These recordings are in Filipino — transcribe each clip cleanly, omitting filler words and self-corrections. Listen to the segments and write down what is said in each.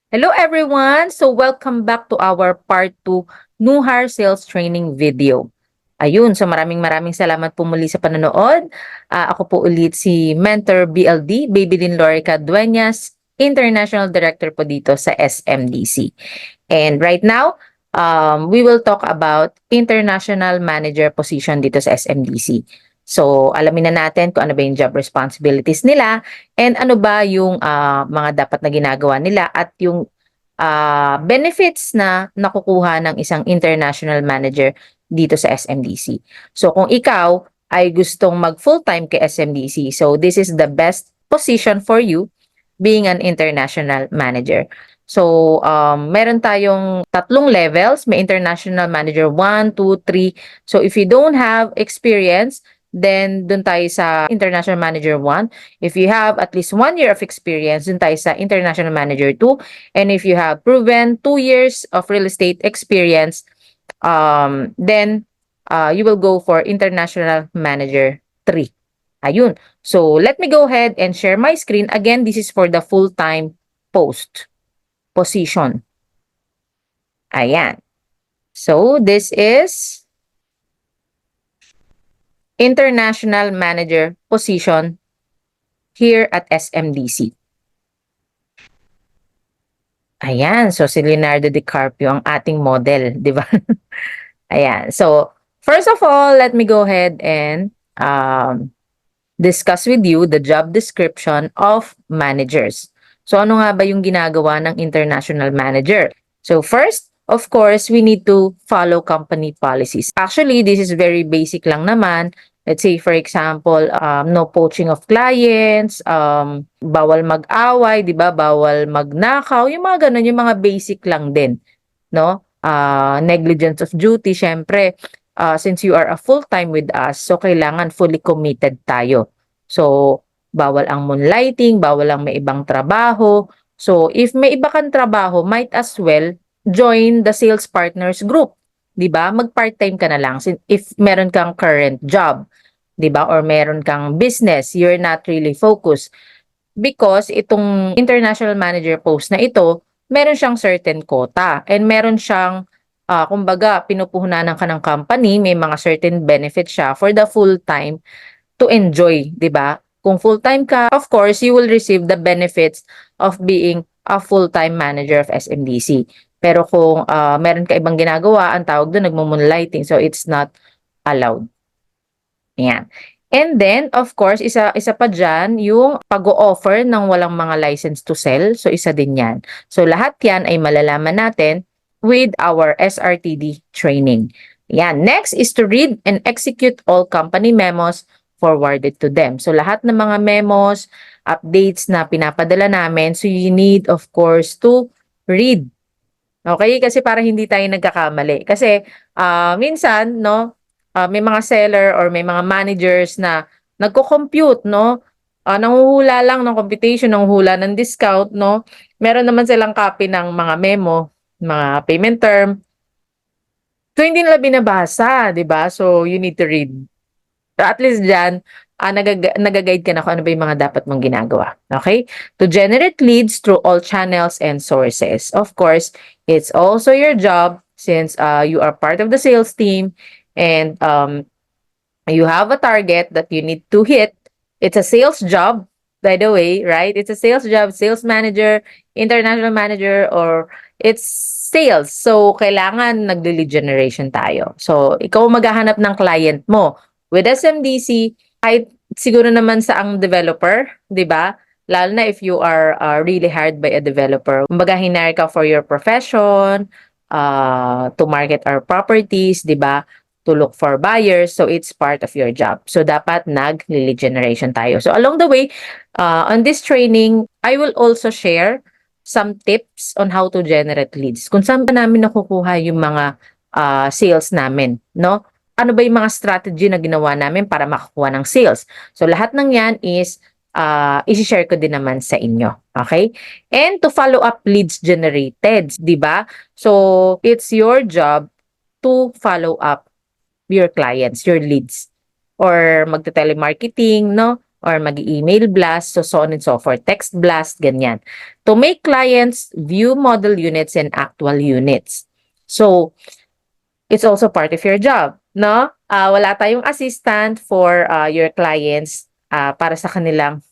Hello everyone! So welcome back to our part 2 New Hire Sales Training video. Ayun, so maraming salamat po muli sa panonood. Ako po ulit si Mentor BLD, Babylin Lorica Dueñas, International Director po dito sa SMDC. And right now, we will talk about International Manager position dito sa SMDC. So alamin na natin kung ano ba yung job responsibilities nila and ano ba yung mga dapat na ginagawa nila at yung benefits na nakukuha ng isang international manager dito sa SMDC. So kung ikaw ay gustong mag full-time kay SMDC, so this is the best position for you being an international manager. So, meron tayong tatlong levels. May international manager 1, 2, 3. So, if you don't have experience, then dun tayo sa international manager 1. If you have at least 1 year of experience, dun tayo sa international manager 2. And if you have proven 2 years of real estate experience, then you will go for international manager 3. Ayun. So, let me go ahead and share my screen. Again, this is for the full-time position. Ayan. So, this is international manager position here at SMDC. Ayan. So, si Leonardo DiCaprio ang ating model, di ba? Ayan. So, first of all, let me go ahead and discuss with you the job description of managers. So ano nga ba yung ginagawa ng international manager? So first, of course, we need to follow company policies. Actually, this is very basic lang naman. Let's say, for example, no poaching of clients, bawal mag-away, di ba? Bawal magnakaw, yung mga ganun, yung mga basic lang din, no? Negligence of duty, syempre, since you are a full-time with us, so kailangan fully committed tayo. So, bawal ang moonlighting, bawal ang may ibang trabaho. So, if may iba kang trabaho, might as well join the sales partners group. 'Di ba? Mag-part-time ka na lang if meron kang current job, 'di ba? Or meron kang business, you're not really focused. Because itong international manager post na ito, meron siyang certain quota and meron siyang kumbaga pinupuhunanan ka ng company, may mga certain benefits siya for the full time to enjoy, 'di ba? Kung full-time ka, of course, you will receive the benefits of being a full-time manager of SMDC. Pero kung meron ka ibang ginagawa, ang tawag doon nagmo-moonlighting, so it's not allowed. Ayan. And then, of course, isa pa dyan, yung pag-o-offer ng walang mga license to sell. So, isa din yan. So, lahat yan ay malalaman natin with our SRTD training. Yan. Next is to read and execute all company memos forwarded to them. So, lahat ng mga memos, updates na pinapadala namin, so you need, of course, to read. Okay? Kasi para hindi tayo nagkakamali. Kasi, minsan, no, may mga seller or may mga managers na nagko-compute, no? Nanghuhula lang ng computation, nanghuhula ng discount, no? Meron naman silang copy ng mga memo, mga payment term. So, hindi nila binabasa, di ba? So, you need to read. So, at least dyan, nag-guide ka na kung ano ba yung mga dapat mong ginagawa. Okay? To generate leads through all channels and sources. Of course, it's also your job since you are part of the sales team and you have a target that you need to hit. It's a sales job, by the way, right? It's a sales job, sales manager, international manager, or it's sales. So, kailangan nag-lead generation tayo. So, ikaw maghahanap ng client mo. With SMDC, kahit siguro naman sa ang developer, di ba? Lalo na if you are really hired by a developer. Kumbaga, hinire ka for your profession, to market our properties, di ba? To look for buyers. So, it's part of your job. So, dapat nag-lead generation tayo. So, along the way, on this training, I will also share some tips on how to generate leads. Kung saan ba namin nakukuha yung mga sales namin, no? Ano ba yung mga strategy na ginawa namin para makakuha ng sales? So, lahat ng yan is isi-share ko din naman sa inyo. Okay? And to follow up leads generated, di ba? So, it's your job to follow up your clients, your leads. Or magte-telemarketing, no? or mag-email blast, so on and so forth, text blast, ganyan. To make clients view model units and actual units. So, it's also part of your job, no? Wala tayong assistant for your clients para sa kanilang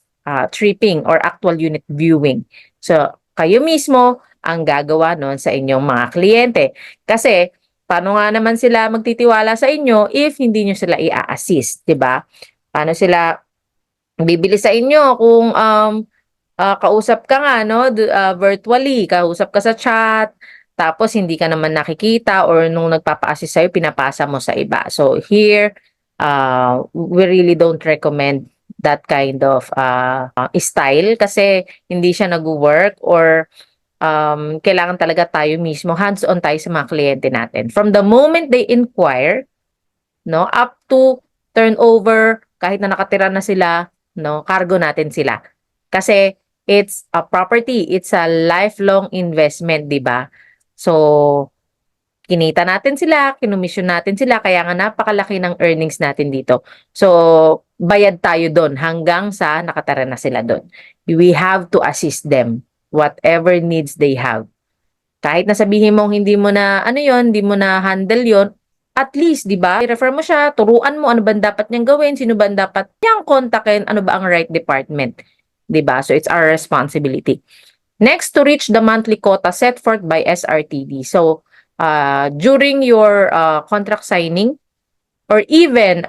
tripping or actual unit viewing. So, kayo mismo ang gagawa nun sa inyong mga kliyente. Kasi, paano nga naman sila magtitiwala sa inyo if hindi nyo sila i-assist, di ba? Paano sila bibili sa inyo kung kausap ka nga, no? Virtually, kausap ka sa chat, tapos hindi ka naman nakikita or nung nagpapa-assist sa'yo, pinapasa mo sa iba. So here, we really don't recommend that kind of style kasi hindi siya nag-work or kailangan talaga tayo mismo, hands-on tayo sa mga kliyente natin. From the moment they inquire, no, up to turnover, kahit na nakatira na sila, no, cargo natin sila. Kasi it's a property, it's a lifelong investment, 'di ba? So, kinita natin sila, kinumisyon natin sila, kaya nga napakalaki ng earnings natin dito. So, bayad tayo doon hanggang sa nakatara na sila doon. We have to assist them, whatever needs they have. Kahit na sabihin mong hindi mo na, ano yon, hindi mo na handle yon, at least, di ba, i-refer mo siya, turuan mo ano ba dapat niyang gawin, sino ba dapat niyang kontakin, ano ba ang right department. Di ba? So, it's our responsibility. Next, to reach the monthly quota set forth by SRTD. So, during your contract signing, or even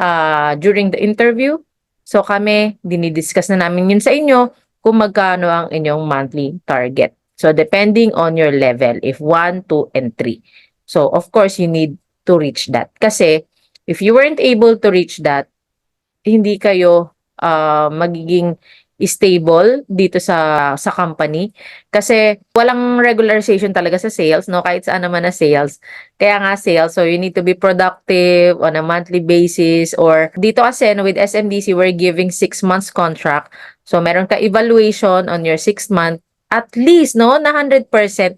during the interview, so kami, dinidiscuss na namin yun sa inyo kung magkano ang inyong monthly target. So, depending on your level, if 1, 2, and 3. So, of course, you need to reach that. Kasi, if you weren't able to reach that, hindi kayo magiging stable dito sa company kasi walang regularization talaga sa sales, no, kahit saan naman na sales, kaya nga sales, so you need to be productive on a monthly basis. Or dito kasi, no, with SMDC we're giving 6 months contract, so meron ka evaluation on your 6 month, at least, no, na 100%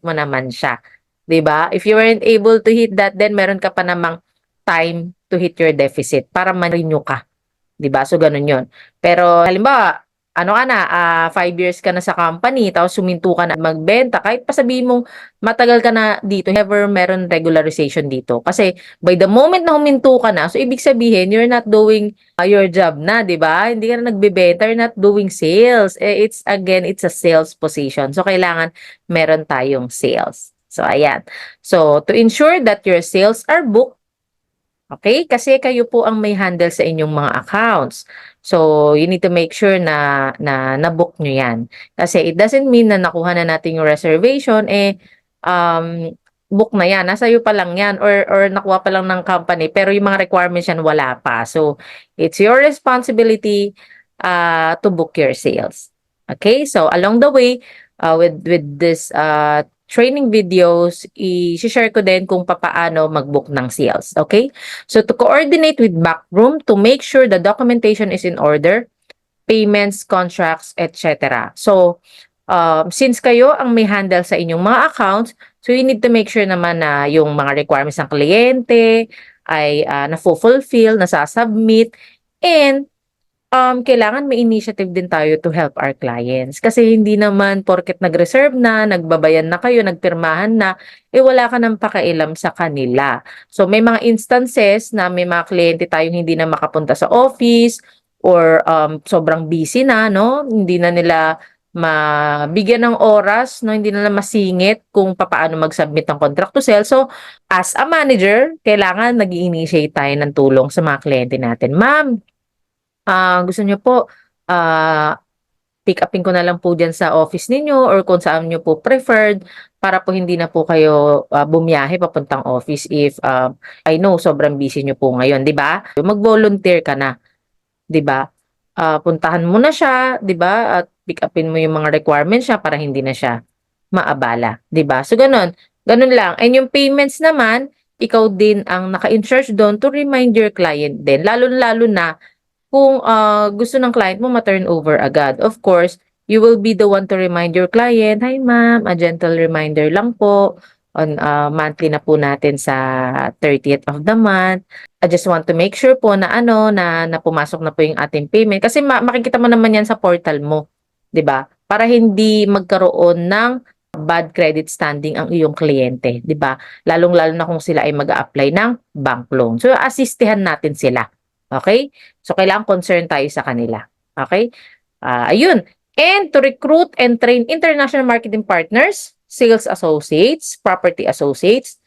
mo naman siya, 'di ba? If you weren't able to hit that, then meron ka pa namang time to hit your deficit para ma-renew ka. 'Di ba? So, ganun yun. Pero, halimbawa, ano ka na, 5 years ka na sa company, tapos suminto ka na magbenta, kahit pa sabihin mong matagal ka na dito, never meron regularization dito. Kasi, by the moment na huminto ka na, so ibig sabihin, you're not doing your job na, di ba? Hindi ka na nagbebenta, you're not doing sales. It's, again, it's a sales position. So, kailangan meron tayong sales. So, ayan. So, to ensure that your sales are booked, okay? Kasi kayo po ang may handle sa inyong mga accounts. So, you need to make sure na na-book nyo yan. Kasi it doesn't mean na nakuha na natin yung reservation, book na yan. Nasa iyo pa lang yan or nakuha pa lang ng company pero yung mga requirements yan wala pa. So, it's your responsibility to book your sales. Okay? So, along the way, with this training videos, i-share ko din kung papaano mag-book ng sales. Okay? So, to coordinate with backroom to make sure the documentation is in order, payments, contracts, etc. So, since kayo ang may handle sa inyong mga accounts, so you need to make sure naman na yung mga requirements ng kliyente ay na-fulfill, nasasubmit, and kailangan may initiative din tayo to help our clients. Kasi hindi naman porket nag-reserve na, nagbabayan na kayo, nagpirmahan na, wala ka nang pakialam sa kanila. So may mga instances na may mga kliyente tayong hindi na makapunta sa office or sobrang busy na, no? Hindi na nila mabigyan ng oras, no? Hindi na nila masingit kung paano mag-submit ng contract to sell. So as a manager, kailangan nag-i-initiate tayo ng tulong sa mga kliyente natin. Ma'am, gusto niyo po, pick upin ko na lang po dyan sa office ninyo or kung saan niyo po preferred para po hindi na po kayo bumiyahe papuntang office if I know sobrang busy niyo po ngayon, di ba? Mag-volunteer ka na, di ba? Puntahan mo na siya, di ba? At pick upin mo yung mga requirements siya para hindi na siya maabala, di ba? So, ganun. Ganun lang. And yung payments naman, ikaw din ang naka-in-charge doon to remind your client din. Lalo-lalo na kung gusto ng client mo ma-turnover agad. Of course, you will be the one to remind your client, "Hi ma'am, a gentle reminder lang po on monthly na po natin sa 30th of the month. I just want to make sure po na na pumasok na po yung ating payment kasi makikita mo naman yan sa portal mo, 'di ba? Para hindi magkaroon ng bad credit standing ang iyong kliyente, 'di ba? Lalong-lalo na kung sila ay mag-a-apply ng bank loan. So asistihan natin sila. Okay? So kailangan concern tayo sa kanila. Okay? Ayun. And to recruit and train international marketing partners, sales associates, property associates,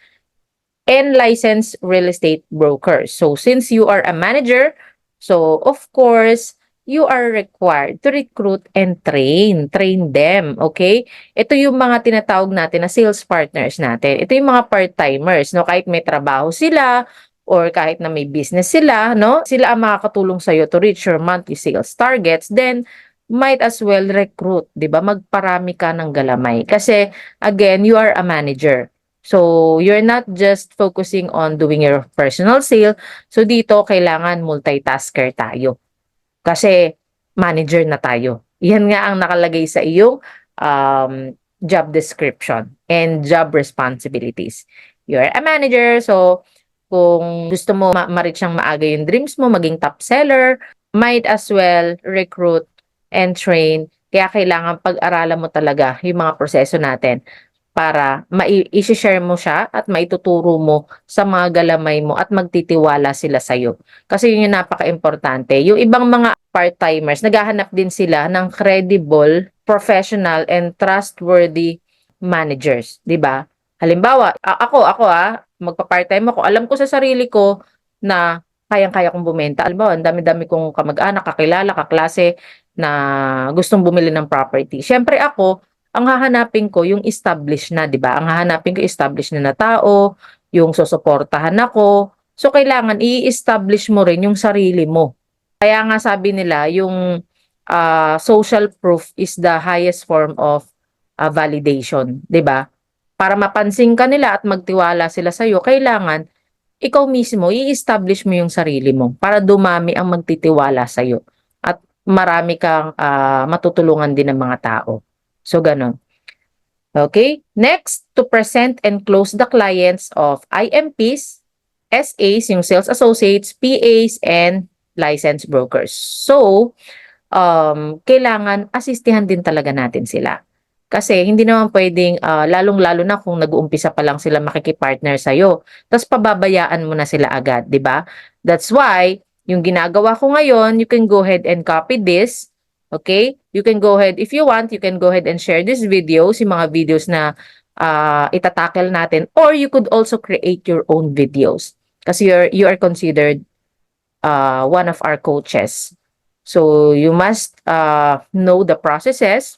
and licensed real estate brokers. So since you are a manager, so of course, you are required to recruit and train them, okay? Ito yung mga tinatawag natin na sales partners natin. Ito yung mga part-timers, no? Kahit may trabaho sila or kahit na may business sila, no? Sila ang makakatulong sa iyo to reach your monthly sales targets. Then might as well recruit, 'di ba? Magparami ka ng galamay. Kasi again, you are a manager. So, you're not just focusing on doing your personal sale. So, dito kailangan multitasker tayo. Kasi manager na tayo. Yan nga ang nakalagay sa iyong job description and job responsibilities. You're a manager. So, kung gusto mo ma-reach ang maaga yung dreams mo, maging top seller, might as well recruit and train. Kaya kailangan pag-aralan mo talaga yung mga proseso natin para i-share mo siya at maituturo mo sa mga galamay mo at magtitiwala sila sa'yo. Kasi yun yung napaka-importante. Yung ibang mga part-timers, naghahanap din sila ng credible, professional, and trustworthy managers. 'Di ba? Halimbawa, ako magpa-part-time ako. Alam ko sa sarili ko na kayang-kaya kong bumenta. Halimbawa, ang dami-dami kong kamag-anak, kakilala, kaklase na gustong bumili ng property. Siyempre ako, ang hahanapin ko yung established na, 'di ba? Ang hahanapin ko established na tao, yung susuportahan ako. So kailangan i-establish mo rin yung sarili mo. Kaya nga sabi nila yung social proof is the highest form of validation, 'di ba? Para mapansin ka nila at magtiwala sila sa iyo, kailangan ikaw mismo i-establish mo yung sarili mo para dumami ang magtitiwala sa iyo at marami kang matutulungan din ng mga tao. So ganun. Okay? Next, to present and close the clients of IMPs, SAs, yung sales associates, PAs, and licensed brokers. So, kailangan asistihan din talaga natin sila. Kasi hindi naman pwedeng, lalong-lalo na kung nag-uumpisa pa lang sila makikipartner sa'yo, tapos pababayaan mo na sila agad, di ba? That's why, yung ginagawa ko ngayon, you can go ahead and copy this. Okay? You can go ahead, if you want, you can go ahead and share this videos, yung mga videos na itatackle natin, or you could also create your own videos. Kasi you are considered one of our coaches. So, you must know the processes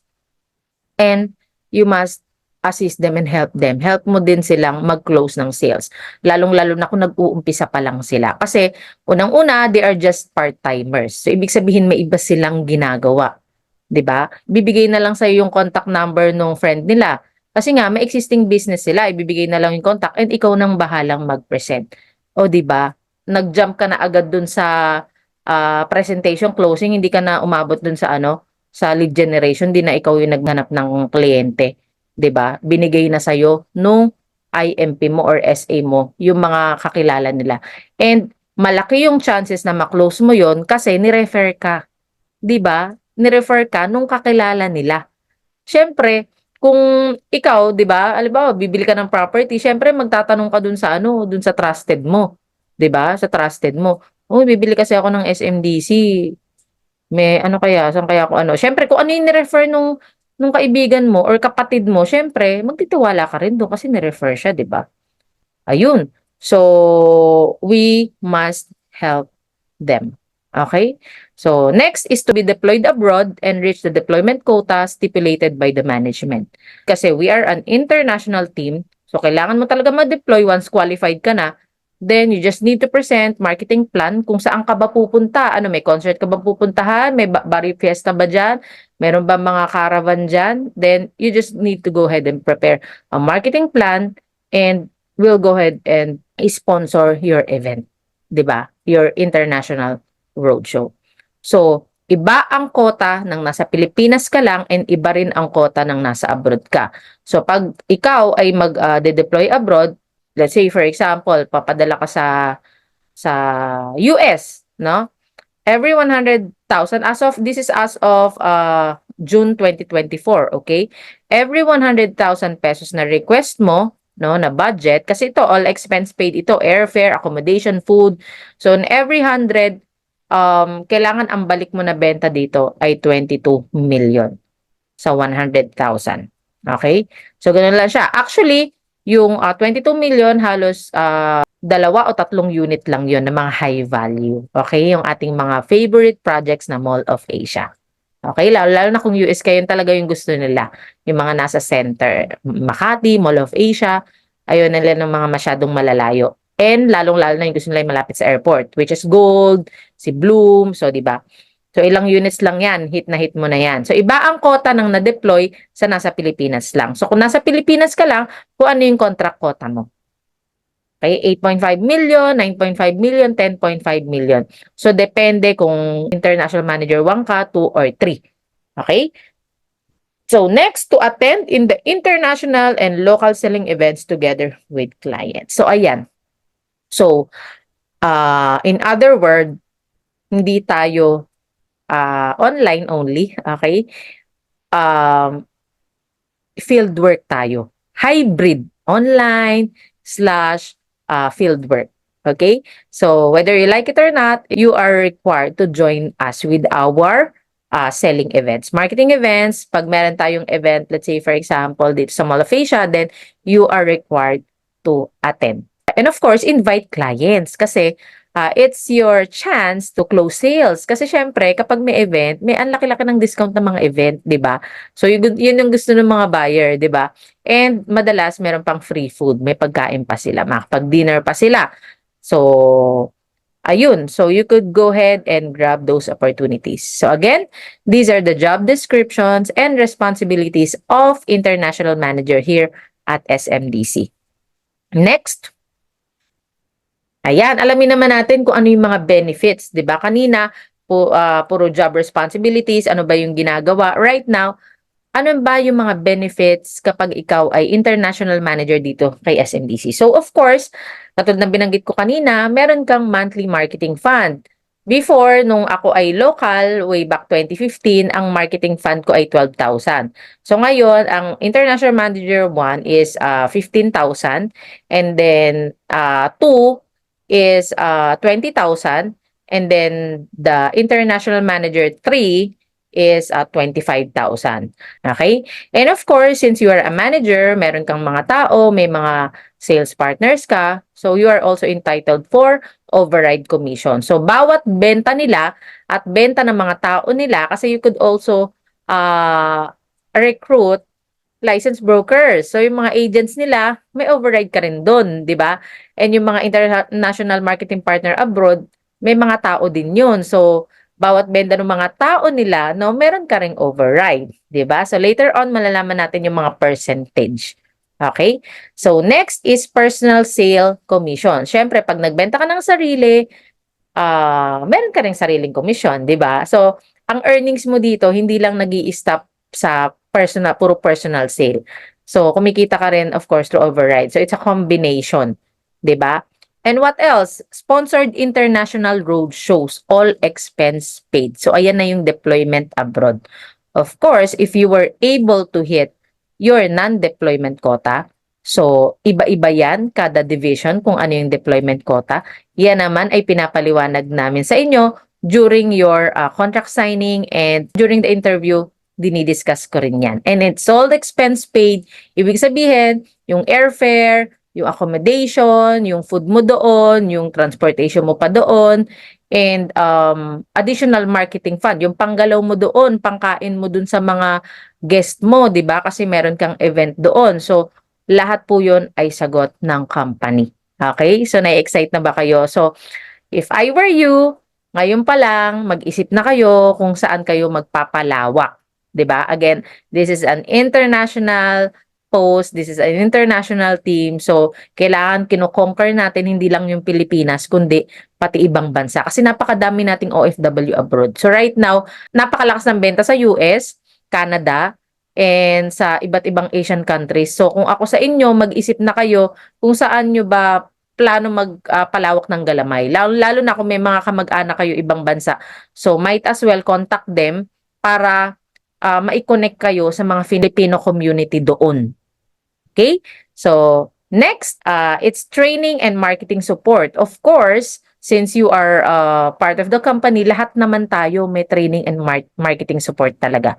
and you must assist them and help them. Help mo din silang mag-close ng sales. Lalong-lalo na kung nag-uumpisa pa lang sila. Kasi unang-una, they are just part-timers. So, ibig sabihin may iba silang ginagawa. 'Di ba? Bibigay na lang sa'yo yung contact number ng friend nila. Kasi nga, may existing business sila. Ibibigay na lang yung contact and ikaw nang bahalang mag-present. O 'di ba? Nag-jump ka na agad dun sa presentation, closing, hindi ka na umabot dun sa sa lead generation, di na ikaw yung naghanap ng kliyente, 'di ba? Binigay na sa nung IMP mo or SA mo yung mga kakilala nila. And malaki yung chances na ma-close mo yon kasi ni-refer ka, 'di ba? Ni-refer ka nung kakilala nila. Siyempre, kung ikaw, 'di ba, halimbawa bibili ka ng property, siyempre magtatanong ka dun sa dun sa trusted mo, 'di ba? Sa trusted mo. Uy, bibili kasi ako ng SMDC. May kaya, saan kaya ako siyempre kung ano yung ni-refer nung kaibigan mo or kapatid mo, siyempre magtitiwala ka rin doon kasi ni-refer siya, 'di ba? Ayun. So, we must help them. Okay? So, next is to be deployed abroad and reach the deployment quota stipulated by the management. Kasi we are an international team, so kailangan mo talaga ma-deploy once qualified ka na. Then, you just need to present marketing plan kung saan ka ba pupunta. May concert ka ba pupuntahan? May Barrio Fiesta ba dyan? Meron ba mga caravan dyan? Then, you just need to go ahead and prepare a marketing plan and we'll go ahead and sponsor your event. 'Di ba? Your international roadshow. So, iba ang quota ng nasa Pilipinas ka lang and iba rin ang quota ng nasa abroad ka. So, pag ikaw ay mag-deploy abroad, let's say for example, papadala ka sa sa US, no? Every 100,000, this is as of June 2024, okay? Every 100,000 pesos na request mo, no, na budget, kasi ito, all expense paid ito, airfare, accommodation, food. So, in every 100, kailangan ang balik mo na benta dito ay 22 million sa 100,000. Okay? So, ganun lang siya. Actually, yung 22 million, halos dalawa o tatlong unit lang yon na mga high value. Okay? Yung ating mga favorite projects na Mall of Asia. Okay? Lalo na kung US kayo, talaga yung gusto nila. Yung mga nasa center. Makati, Mall of Asia. Ayun nila ng mga masyadong malalayo. And lalong-lalo na yung gusto nila yung malapit sa airport, which is Gold, si Bloom. So, di ba? So, ilang units lang yan. Hit na hit mo na yan. So, iba ang quota ng na-deploy sa nasa Pilipinas lang. So, kung nasa Pilipinas ka lang, kung ano yung contract quota mo. Okay, 8.5 million, 9.5 million, 10.5 million. So, depende kung international manager 1 ka, 2, or 3. Okay? So, next, to attend in the international and local selling events together with clients. So, ayan. So, in other words, hindi tayo online only, okay? Field work tayo. Hybrid, online slash field work. Okay? So, whether you like it or not, you are required to join us with our selling events. Marketing events, pag meron tayong event, let's say for example, dito sa Mall of Asia, then you are required to attend. And of course, invite clients kasi it's your chance to close sales. Kasi syempre, kapag may event, may ang laki-laki ng discount ng mga event, di ba? So, yun yung gusto ng mga buyer, di ba? And madalas, meron pang free food. May pagkain pa sila. Makapag-dinner pa sila. So, ayun. So, you could go ahead and grab those opportunities. So, again, these are the job descriptions and responsibilities of international manager here at SMDC. Next. Ayan, alamin naman natin kung ano yung mga benefits, 'di ba? Kanina puro job responsibilities, ano ba yung ginagawa? Right now, ano ba yung mga benefits kapag ikaw ay international manager dito kay SMDC? So of course, katulad ng binanggit ko kanina, meron kang monthly marketing fund. Before, nung ako ay local, way back 2015, ang marketing fund ko ay 12,000. So ngayon, ang international manager 1 is 15,000, and then 2 is 20,000, and then the international manager 3 is 25,000. Okay? And of course, since you are a manager, meron kang mga tao, may mga sales partners ka, so you are also entitled for override commission. So, bawat benta nila at benta ng mga tao nila, kasi you could also recruit licensed brokers. So, yung mga agents nila, may override ka rin doon, di ba? And yung mga international marketing partner abroad, may mga tao din yun. So, bawat benta ng mga tao nila, no, meron ka ring override, 'di ba? So later on malalaman natin yung mga percentage. Okay? So next is personal sale commission. Syempre pag nagbenta ka ng sarili, meron ka ring sariling commission, 'di ba? So ang earnings mo dito hindi lang nag-i-stop sa puro personal sale. So kumikita ka rin of course through override. So it's a combination, 'di ba? And what else? Sponsored international road shows, all expense paid. So, ayan na yung deployment abroad. Of course, if you were able to hit your non-deployment quota, so iba-iba yan, kada division, kung ano yung deployment quota. Yan naman ay pinapaliwanag namin sa inyo during your contract signing and during the interview, dinidiscuss ko rin yan. And it's all expense paid. Ibig sabihin, yung airfare, yung accommodation, yung food mo doon, yung transportation mo pa doon, and additional marketing fund, yung panggalaw mo doon, pangkain mo doon sa mga guest mo, 'di ba? Kasi meron kang event doon. So, lahat po 'yon ay sagot ng company. Okay? So, na-excite na ba kayo? So, if I were you, ngayon pa lang, mag-isip na kayo kung saan kayo magpapalawak. 'Di ba? Again, this is an international post, this is an international team. So, kailangan kino-conquer natin hindi lang yung Pilipinas, kundi pati ibang bansa. Kasi napakadami nating OFW abroad. So, right now, napakalakas ng benta sa US, Canada, and sa iba't ibang Asian countries. So, kung ako sa inyo, mag-isip na kayo kung saan nyo ba plano magpalawak ng galamay. Lalo na kung may mga kamag-anak kayo ibang bansa. So, might as well contact them para mai-connect kayo sa mga Filipino community doon. Okay? So, next, it's training and marketing support. Of course, since you are part of the company, lahat naman tayo may training and marketing support talaga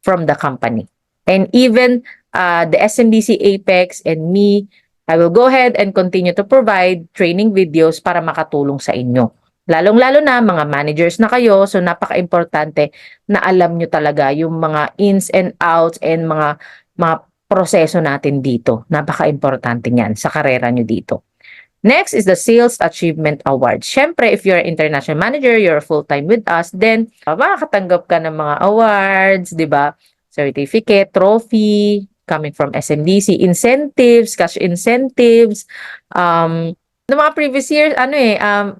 from the company. And even the SMDC Apex and me, I will go ahead and continue to provide training videos para makatulong sa inyo. Lalong-lalo na mga managers na kayo, so napaka-importante na alam nyo talaga yung mga ins and outs and mga proseso natin dito. Napaka-importante niyan sa karera nyo dito. Next is the Sales Achievement Award. Syempre, if you're an international manager, you're full-time with us, then makakatanggap ka ng mga awards, di ba? Certificate, trophy, coming from SMDC, incentives, cash incentives. No mga previous years,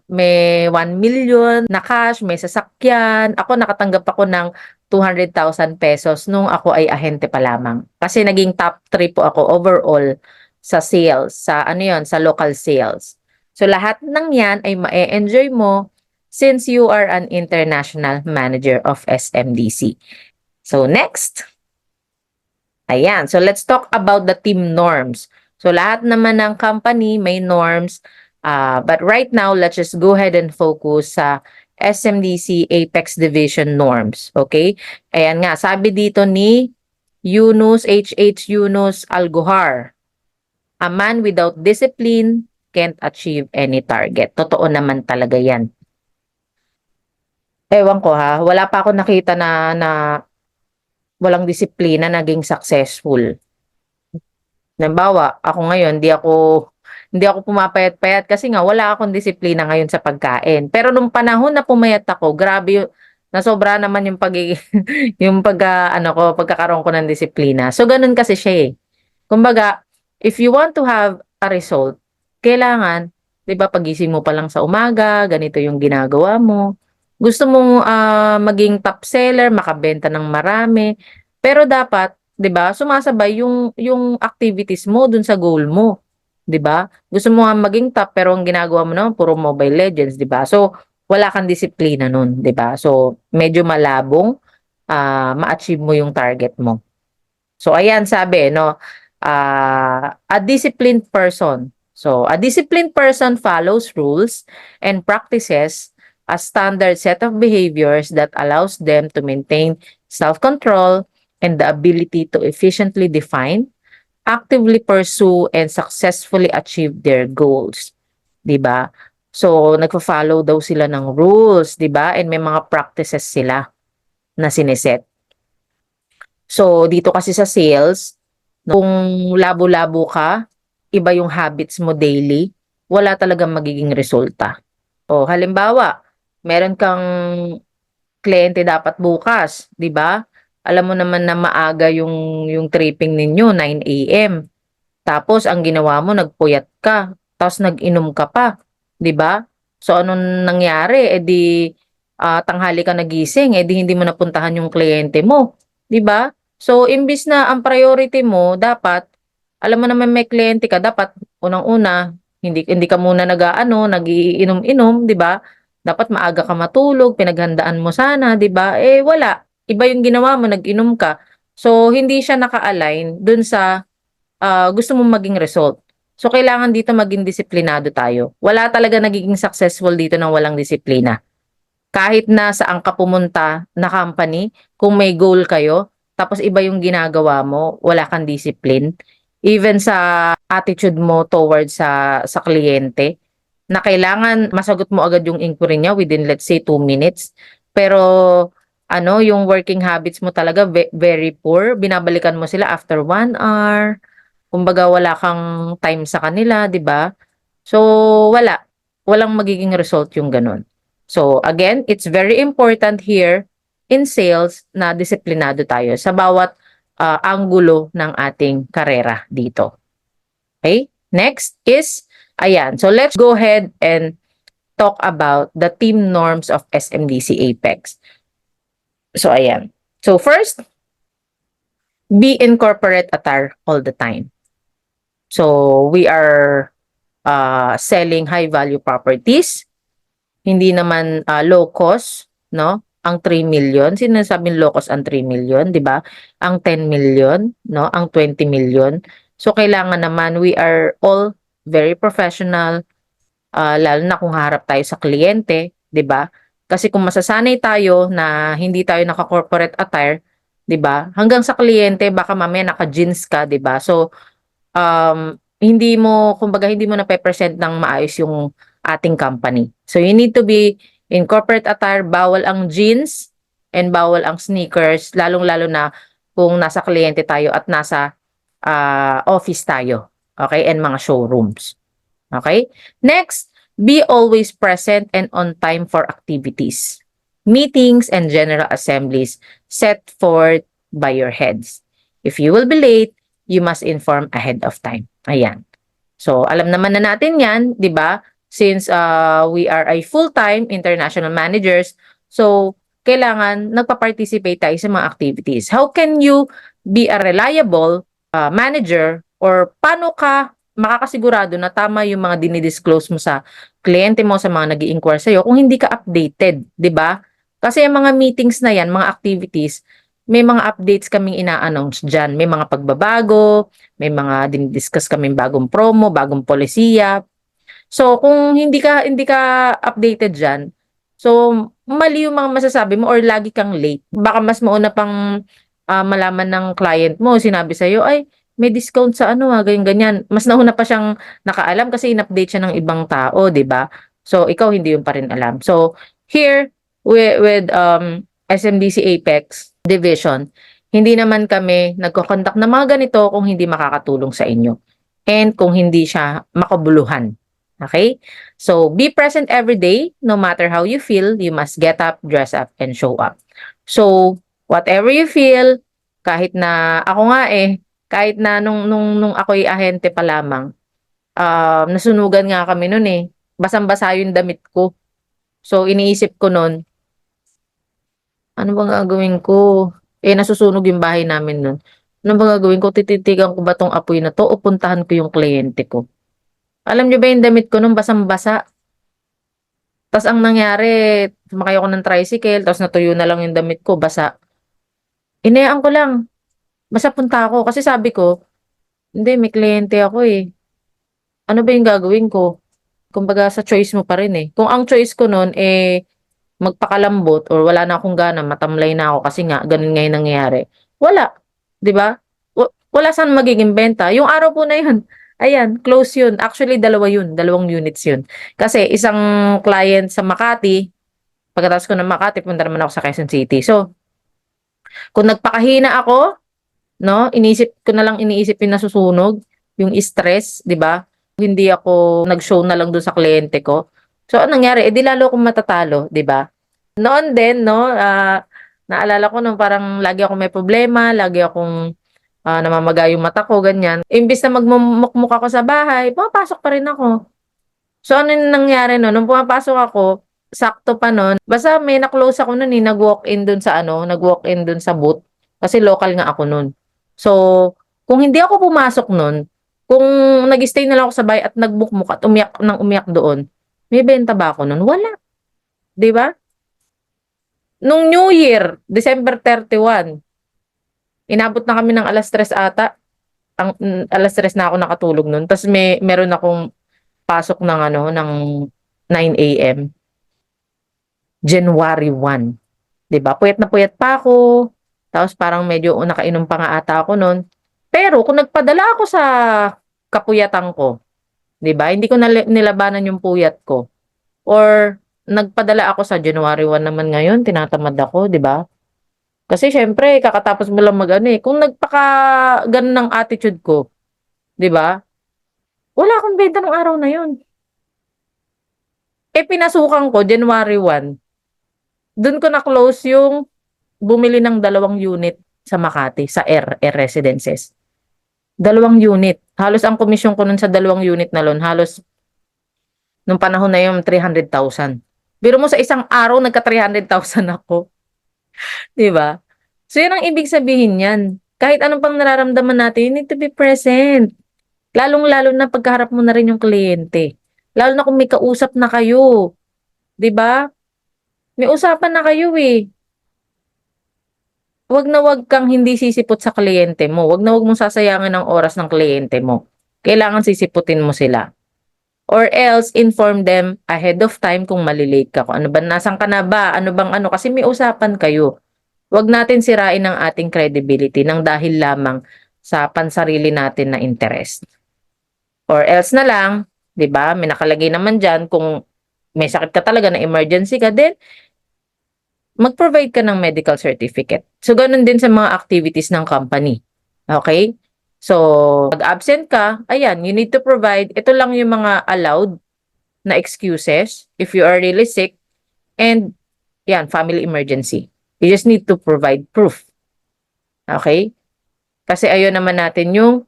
may 1 million na cash, may sasakyan. Ako, nakatanggap ako ng 200,000 pesos nung ako ay ahente pa lamang. Kasi naging top 3 po ako overall sa sales, sa local sales. So lahat ng yan ay ma-enjoy mo since you are an international manager of SMDC. So next. Ayan. So let's talk about the team norms. So lahat naman ng company may norms. But right now, let's just go ahead and focus sa SMDC Apex Division norms. Okay? Ayan nga, sabi dito ni H.H. Yunus Algohar, a man without discipline can't achieve any target. Totoo naman talaga yan. Ewan ko ha, wala pa ako nakita na walang disiplina naging successful. Halimbawa, ako ngayon, hindi ako pumapayat-payat kasi nga wala akong disiplina ngayon sa pagkain. Pero nung panahon na pumayat ako, grabe nasobra naman yung pagkakaroon ko ng disiplina. So ganun kasi siya eh. Kumbaga, if you want to have a result, kailangan, 'di ba, pagising mo pa lang sa umaga, ganito yung ginagawa mo. Gusto mong maging top seller, makabenta ng marami, pero dapat, 'di ba, sumasabay yung activities mo dun sa goal mo, 'di ba? Gusto mo nga maging top pero ang ginagawa mo naman puro Mobile Legends, 'di ba? So wala kang disiplina nun, 'di ba? So medyo malabong ma-achieve mo yung target mo. So ayan sabi no, a disciplined person. So a disciplined person follows rules and practices a standard set of behaviors that allows them to maintain self-control and the ability to efficiently define, actively pursue, and successfully achieve their goals. 'Di ba? So nagfo-follow daw sila ng rules, 'di ba? And may mga practices sila na sineset. So dito kasi sa sales, kung labo-labo ka, iba yung habits mo daily, wala talagang magiging resulta. O halimbawa, meron kang kliyente dapat bukas, 'di ba? Alam mo naman na maaga yung tripping ninyo, 9 AM. Tapos ang ginawa mo nagpuyat ka, tapos nag-inom ka pa, 'di ba? So anong nangyari? Eh di tanghali ka nagising, eh di hindi mo napuntahan yung kliyente mo, 'di ba? So imbis na ang priority mo dapat, alam mo naman may kliyente ka, dapat unang-una hindi hindi ka muna nagiinom-inom, 'di ba? Dapat maaga ka matulog, pinaghandaan mo sana, 'di ba? Eh wala. Iba yung ginawa mo, nag-inom ka. So hindi siya naka-align dun sa gusto mong maging result. So, kailangan dito maging disiplinado tayo. Wala talaga nagiging successful dito ng walang disiplina. Kahit na saan ka pumunta na company, kung may goal kayo, tapos iba yung ginagawa mo, wala kang discipline, even sa attitude mo towards sa kliyente, na kailangan masagot mo agad yung inquiry niya within, let's say, 2 minutes. Pero, yung working habits mo talaga very poor. Binabalikan mo sila after 1 hour. Kumbaga wala kang time sa kanila, 'di ba? So walang magiging result yung ganun. So again, it's very important here in sales na disiplinado tayo sa bawat anggulo ng ating karera dito. Okay? Next is ayan. So let's go ahead and talk about the team norms of SMDC Apex. So ayan. So first, be in corporate attire all the time. So we are selling high value properties. Hindi naman low cost, no? Ang 3 million, sinasabing low cost ang 3 million, 'di ba? Ang 10 million, no? Ang 20 million. So kailangan naman we are all very professional, lalo na kung harap tayo sa kliyente, 'di ba? Kasi kung masasanay tayo na hindi tayo naka-corporate attire, 'di ba? Hanggang sa kliyente baka mamaya naka-jeans ka, 'di ba? So hindi mo kumbaga hindi mo nape-present ng maayos yung ating company. So you need to be in corporate attire, bawal ang jeans and bawal ang sneakers, lalong-lalo na kung nasa kliyente tayo at nasa office tayo. Okay? And mga showrooms. Okay? Next, be always present and on time for activities, meetings, and general assemblies set forth by your heads. If you will be late, you must inform ahead of time. Ayan. So, alam naman na natin yan, di ba? Since we are a full-time international managers, so kailangan nagpa-participate tayo sa mga activities. How can you be a reliable manager or paano ka makakasigurado na tama yung mga dinidisclose mo sa kliyente mo, sa mga nag-i-inquire sa'yo kung hindi ka updated, di ba? Kasi yung mga meetings na yan, mga activities, may mga updates kaming ina-announce dyan. May mga pagbabago, may mga dinidiscuss kaming bagong promo, bagong polisiya. So, kung hindi ka updated diyan, so mali yung mga masasabi mo or lagi kang late. Baka mas mauna pang malaman ng client mo, sinabi sa iyo, ay may discount sa ano ganyan ganyan. Mas nauna pa siyang nakaalam kasi in-update siya ng ibang tao, 'di ba? So, ikaw hindi yung pa rin alam. So, here with SMDC Apex Division, hindi naman kami nagko-conduct ng mga ganito kung hindi makakatulong sa inyo and kung hindi siya makabuluhan. Okay? So, be present every day. No matter how you feel, you must get up, dress up, and show up. So, whatever you feel, kahit na ako nga kahit na nung ako'y ahente pa lamang, nasunugan nga kami nun Basang-basa yung damit ko. So, iniisip ko nun, ano bang gagawin ko? Nasusunog yung bahay namin nun. Ano bang gagawin ko? Tititigan ko ba tong apoy na to o puntahan ko yung kliyente ko? Alam niyo ba yung damit ko nung basang-basa? Tas ang nangyari, sumakay ako ng tricycle, tapos natuyo na lang yung damit ko, basa. Inayaan ko lang, basta punta ako. Kasi sabi ko, hindi, may kliyente ako Ano ba yung gagawin ko? Kumbaga sa choice mo pa rin Kung ang choice ko noon magpakalambot or wala na akong gana, matamlay na ako kasi nga, ganun nga yung nangyayari. Wala. 'Di ba? Wala saan magiging benta. Yung araw po na yun, ayan, close yun. Actually, dalawang units yun. Kasi isang client sa Makati, pagkatapos ko ng Makati, punta naman ako sa Quezon City. So, kung nagpakahina ako, no, iniisip yung nasusunog, yung stress, 'di ba? Hindi ako nag-show na lang doon sa kliyente ko. So, anong nangyari? Di lalo akong matatalo, 'di ba? Noon din, no, naalala ko nung parang lagi ako may problema, lagi akong namamaga yung mata ko, ganyan. Imbis na magmumukmuk ako sa bahay, pumapasok pa rin ako. So, ano yung nangyari no? Nung pumapasok ako, sakto pa nun, basta may na-close ako nun nag-walk-in dun sa nag-walk-in dun sa booth. Kasi local nga ako nun. So, kung hindi ako pumasok nun, kung nag-stay na lang ako sa bahay at nagbukmuk at umiyak doon, may benta ba ako nun? Wala. 'Di ba? Nung New Year, December 31, inabot na kami ng alas 3 ata. Alas 3 na ako nakatulog nun. Tapos meron akong pasok ng ng 9 AM. January 1. 'Di ba? Puyat na puyat pa ako. Tapos parang medyo nakainom pa nga ata ako nun. Pero kung nagpadala ako sa kapuyatan ko, 'di ba? Hindi ko nilabanan yung puyat ko. Or nagpadala ako sa January 1 naman ngayon, tinatamad ako, 'di ba? Kasi syempre kakatapos mo lang kung nagpaka ganun ng attitude ko, 'di ba? Wala akong benta nung araw na 'yon. Pinasukan ko January 1. Doon ko na-close yung bumili ng 2 unit sa Makati, sa Air Residences. 2 unit. Halos ang komisyon ko nun sa 2 unit na loan, halos nung panahon na yun, 300,000. Biro mo sa isang araw, nagka-300,000 ako. 'Di ba? So, yun ang ibig sabihin niyan. Kahit anong pang nararamdaman natin, you need to be present. Lalong-lalo na pagkaharap mo na rin yung kliyente. Lalo na kung may kausap na kayo, 'di ba? May usapan na kayo eh. Wag na wag kang hindi sisipot sa kliyente mo. Wag na wag mong sasayangin ang oras ng kliyente mo. Kailangan sisiputin mo sila. Or else, inform them ahead of time kung malilate ka. Kung ano ba, nasan ka na ba? Ano bang ano? Kasi may usapan kayo. Wag natin sirain ang ating credibility ng dahil lamang sa pansarili natin na interest. Or else na lang, 'di ba? May nakalagay naman diyan kung may sakit ka talaga na emergency ka, then mag-provide ka ng medical certificate. So, ganun din sa mga activities ng company. Okay? So, pag-absent ka, ayan, you need to provide, ito lang yung mga allowed na excuses if you are really sick and, yan, family emergency. You just need to provide proof. Okay? Kasi ayaw naman natin yung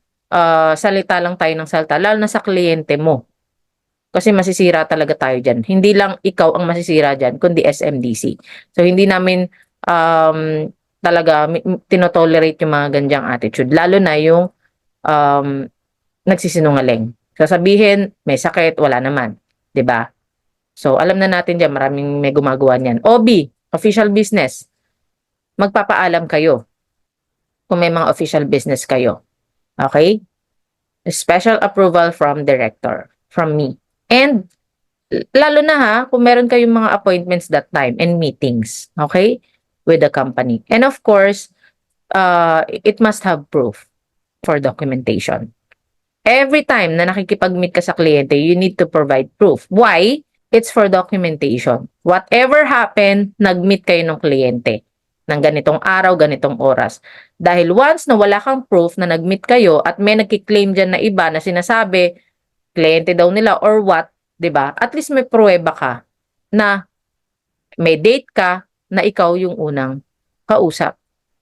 salita lang tayo ng salita, lalo na sa kliyente mo. Kasi masisira talaga tayo dyan. Hindi lang ikaw ang masisira dyan, kundi SMDC. So, hindi namin talaga tinotolerate yung mga ganjang attitude. Lalo na yung um, nagsisinungaling. Sasabihin, may sakit, wala naman. 'Di ba? So, alam na natin dyan, maraming may gumagawa niyan. OB, official business. Magpapaalam kayo kung may mga official business kayo. Okay? Special approval from director, from me. And lalo na ha, kung meron kayong mga appointments that time and meetings, okay, with the company. And of course, it must have proof for documentation. Every time na nakikipag-meet ka sa kliyente, you need to provide proof. Why? It's for documentation. Whatever happened, nag-meet kayo ng kliyente ng ganitong araw, ganitong oras. Dahil once na wala kang proof na nag-meet kayo at may nagkiklaim dyan na iba na sinasabi, kliyente daw nila or what, 'di ba? At least may pruweba ka na may date ka na ikaw yung unang kausap,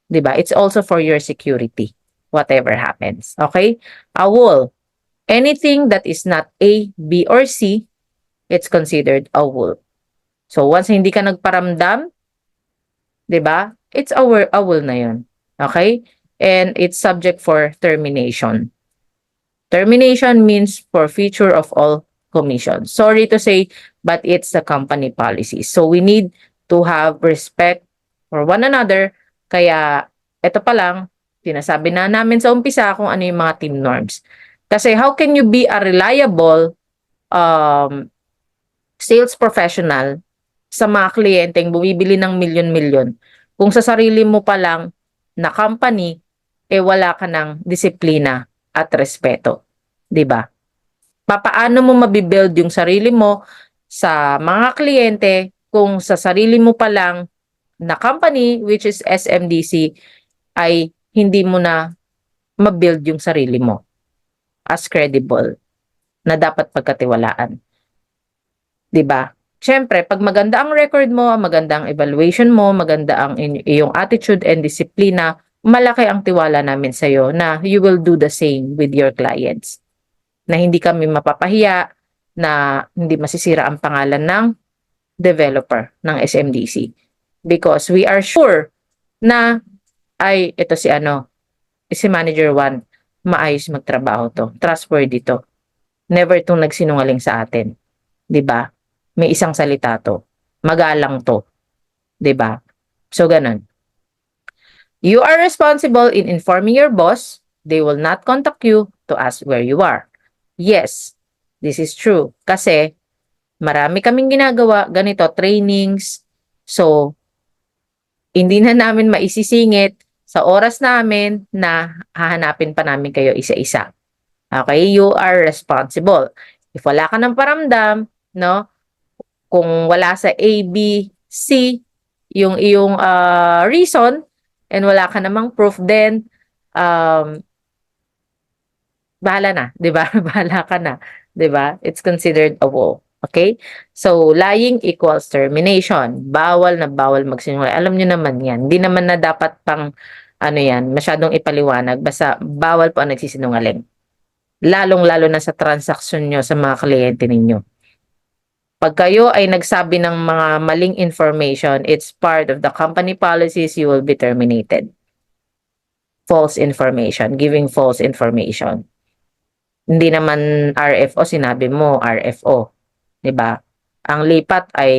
'di ba? It's also for your security whatever happens. Okay? A wool. Anything that is not A, B or C, it's considered a wool. So once hindi ka nagparamdam, 'di ba? It's a wool na 'yon. Okay? And it's subject for termination. Termination means forfeiture of all commissions. Sorry to say, but it's the company policy. So we need to have respect for one another. Kaya ito pa lang, sinasabi na namin sa umpisa kung ano yung mga team norms. Kasi how can you be a reliable sales professional sa mga kliyenteng bumibili ng milyon-milyon kung sa sarili mo pa lang na company, wala ka ng disiplina at respeto. 'Di ba? Papaano mo mabibuild yung sarili mo sa mga kliyente kung sa sarili mo pa lang na company, which is SMDC, ay hindi mo na mabuild yung sarili mo as credible na dapat pagkatiwalaan. 'Di ba? Siyempre, pag maganda ang record mo, maganda ang evaluation mo, maganda ang iyong attitude and disiplina, malaki ang tiwala namin sa iyo na you will do the same with your clients. Na hindi kami mapapahiya, na hindi masisira ang pangalan ng developer ng SMDC. Because we are sure na ay ito si Manager 1, maayos magtrabaho to, trustworthy to. Never itong nagsinungaling sa atin. 'Di ba? May isang salita to. Magalang to. 'Di ba? So ganun. You are responsible in informing your boss. They will not contact you to ask where you are. Yes, this is true. Kasi marami kaming ginagawa, ganito, trainings. So, hindi na namin maisisingit sa oras namin na hahanapin pa namin kayo isa-isa. Okay? You are responsible. If wala ka ng paramdam, no? Kung wala sa A, B, C, yung iyong reason, and wala ka namang proof, then bahala na, 'di ba? Bahala ka na, 'di ba? It's considered a wool. Okay? So, lying equals termination. Bawal na bawal magsinungaling. Alam niyo naman 'yan. Hindi naman na dapat pang ano 'yan, masyadong ipaliwanag. Basta bawal po ang nagsisinungaling. Lalong-lalo na sa transaksyon nyo sa mga kliyente ninyo. Pag kayo ay nagsabi ng mga maling information, it's part of the company policies, you will be terminated. False information, giving false information. Hindi naman RFO, sinabi mo RFO, 'di ba? Ang lipat ay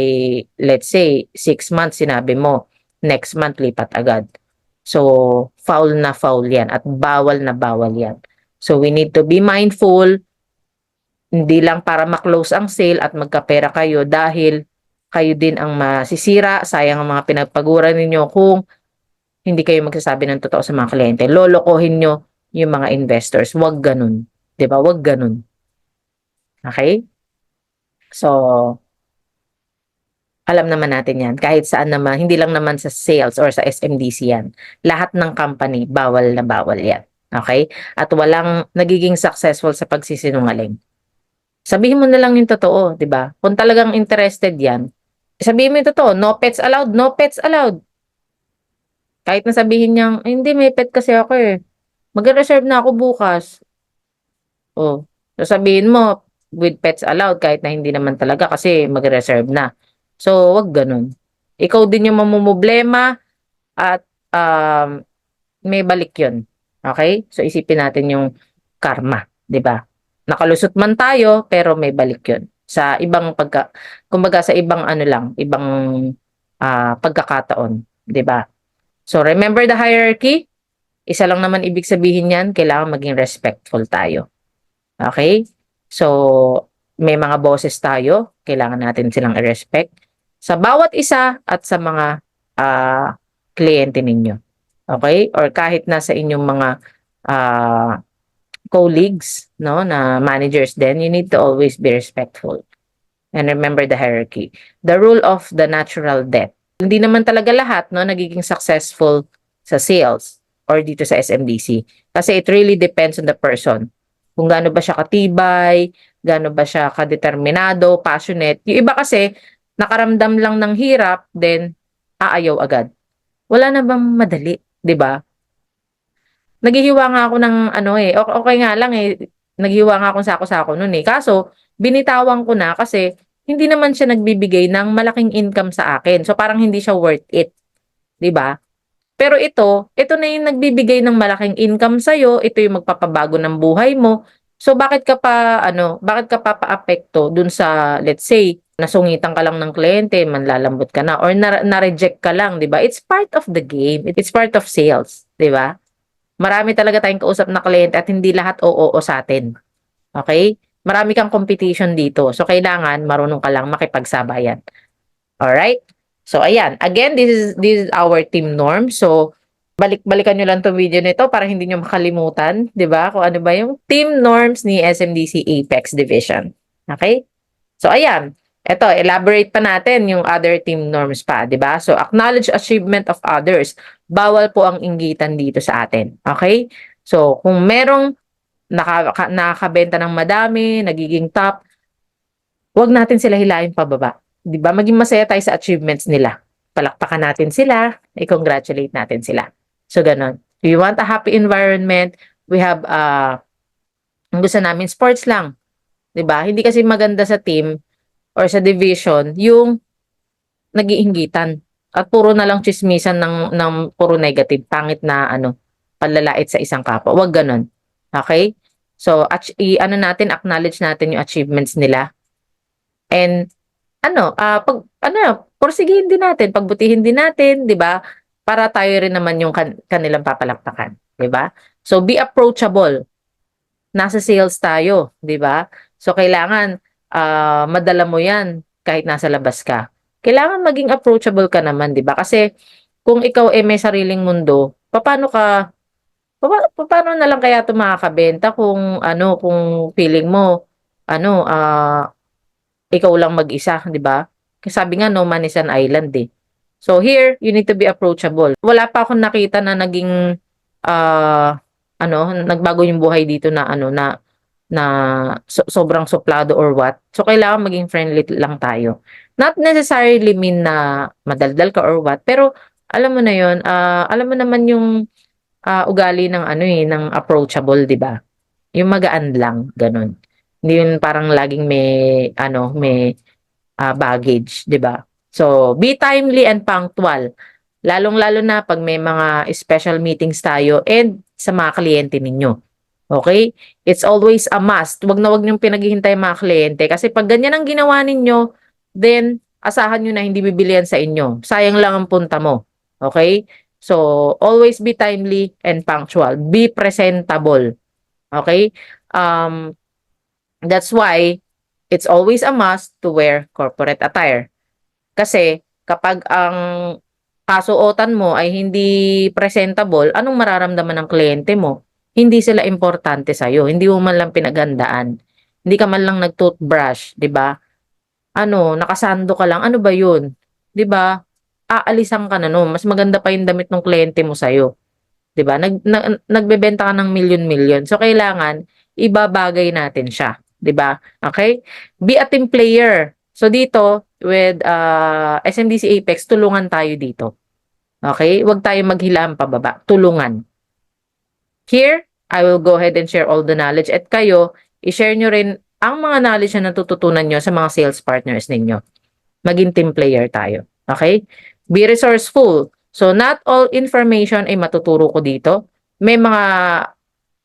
let's say 6 months, sinabi mo next month lipat agad. So, foul na foul 'yan at bawal na bawal 'yan. So, we need to be mindful, hindi lang para ma-close ang sale at magkapera kayo dahil kayo din ang masisira, sayang ang mga pinagpaguran ninyo kung hindi kayo magsasabi ng totoo sa mga kliyente. Lolokohin nyo yung mga investors. Huwag ganun. 'Di ba? Huwag ganun. Okay? So, alam naman natin yan. Kahit saan naman, hindi lang naman sa sales or sa SMDC yan. Lahat ng company, bawal na bawal yan. Okay? At walang nagiging successful sa pagsisinungaling. Sabihin mo na lang yung totoo, di ba? Kung talagang interested yan, sabihin mo yung totoo, no pets allowed, no pets allowed. Kahit na sabihin niyang, "Ay, hindi, may pet kasi ako eh. Mag-reserve na ako bukas." Oh, sasabihin mo, with pets allowed kahit na hindi naman talaga kasi mag-reserve na. So, wag ganun. Ikaw din yung mamumblema at may balik yun. Okay? So, isipin natin yung karma, 'di ba? Nakalusot man tayo, pero may balik yun. Sa ibang kumbaga sa ibang ano lang, ibang pagkakataon, 'di ba? So, remember the hierarchy? Isa lang naman ibig sabihin yan, kailangan maging respectful tayo. Okay? So, may mga bosses tayo, kailangan natin silang i-respect sa bawat isa at sa mga kliyente ninyo. Okay? Or kahit nasa inyong mga ah, colleagues, no, na managers din, you need to always be respectful. And remember the hierarchy. The rule of the natural death. Hindi naman talaga lahat, no, nagiging successful sa sales or dito sa SMDC. Kasi it really depends on the person. Kung gaano ba siya katibay, gaano ba siya kadeterminado, passionate. Yung iba kasi, nakaramdam lang ng hirap, then aayaw agad. Wala na bang madali, 'di ba? Naghihiwa nga ako ng ano eh, okay nga lang eh, naghihiwa nga akong sako-sako no'n eh. Kaso binitawan ko na kasi hindi naman siya nagbibigay ng malaking income sa akin. So parang hindi siya worth it, 'di ba? Pero ito na yung nagbibigay ng malaking income sa'yo, ito yung magpapabago ng buhay mo. So bakit ka pa paapekto dun sa let's say, nasungitan ka lang ng kliyente, manlalambot ka na or na-reject ka lang, 'di ba? It's part of the game. It's part of sales, 'di ba? Marami talaga tayong kausap na kliyente at hindi lahat oo sa atin. Okay? Marami kang competition dito. So, kailangan marunong ka lang makipagsabayan. Alright? So, ayan. Again, this is our team norm. So, balikan nyo lang 'tong video nito para hindi nyo makalimutan, 'di ba? Kung ano ba yung team norms ni SMDC Apex Division. Okay? So, ayan. Ito, elaborate pa natin yung other team norms pa, 'di ba? So, acknowledge achievement of others. Bawal po ang inggitan dito sa atin. Okay? So, kung merong nakakabenta ng madami, nagiging top, huwag natin sila hilahin pababa. 'Di ba? Maging masaya tayo sa achievements nila. Palakpakan natin sila, i-congratulate natin sila. So, ganun. If you want a happy environment, we have, ang gusto namin, sports lang. 'Di ba? Hindi kasi maganda sa team or sa division yung nag-iinggitan at puro na lang tsismisan ng puro negative, pangit na ano, panlalait sa isang kapwa. Huwag gano'n. Okay? So, ano natin, acknowledge natin yung achievements nila. And porsigihin din natin, pagbutihin din natin, 'di ba? Para tayo rin naman yung kanilang papalakpakan, 'di ba? So, be approachable. Nasa sales tayo, 'di ba? So, kailangan madala mo 'yan kahit nasa labas ka. Kailangan maging approachable ka naman, 'di ba? Kasi kung ikaw may sariling mundo, paano na lang kaya 'to makakabenta kung kung feeling mo ano, ikaw lang mag-isa, 'di ba? Kasi sabi nga no man is an island eh. So here, you need to be approachable. Wala pa akong nakita na naging ah, nagbago yung buhay dito na na sobrang suplado or what. So kailangan maging friendly lang tayo. Not necessarily mean na madaldal ka or what, pero alam mo na 'yon, alam mo naman yung ugali ng ng approachable, 'di ba? Yung magaan lang, gano'n. Hindi yun parang laging may baggage, 'di ba? So, be timely and punctual. Lalong-lalo na pag may mga special meetings tayo and sa mga kliyente ninyo. Okay? It's always a must. Wag na wag niyong pinaghihintay mga kliyente kasi pag ganyan ang ginawa ninyo, then asahan niyo na hindi bibili yan sa inyo. Sayang lang ang punta mo. Okay? So, always be timely and punctual. Be presentable. Okay? Um, that's why it's always a must to wear corporate attire. Kasi kapag ang kasuotan mo ay hindi presentable, anong mararamdaman ng kliyente mo? Hindi sila importante sa'yo. Hindi mo man lang pinaghandaan. Hindi ka man lang nag-toothbrush, 'di ba? Ano, nakasando ka lang, ano ba 'yun? 'Di ba? Aalisan ka na nun. Mas maganda pa yung damit ng kliyente mo sa'yo. 'Di ba? Nagbebenta ka ng milyon-milyon. So kailangan ibabagay natin siya, 'di ba? Okay? Be a team player. So dito with SMDC Apex, tulungan tayo dito. Okay? Huwag tayo maghilaan pababa. Tulungan. Here, I will go ahead and share all the knowledge at kayo, i-share nyo rin ang mga knowledge na natututunan nyo sa mga sales partners ninyo. Maging team player tayo. Okay? Be resourceful. So, not all information ay matuturo ko dito. May mga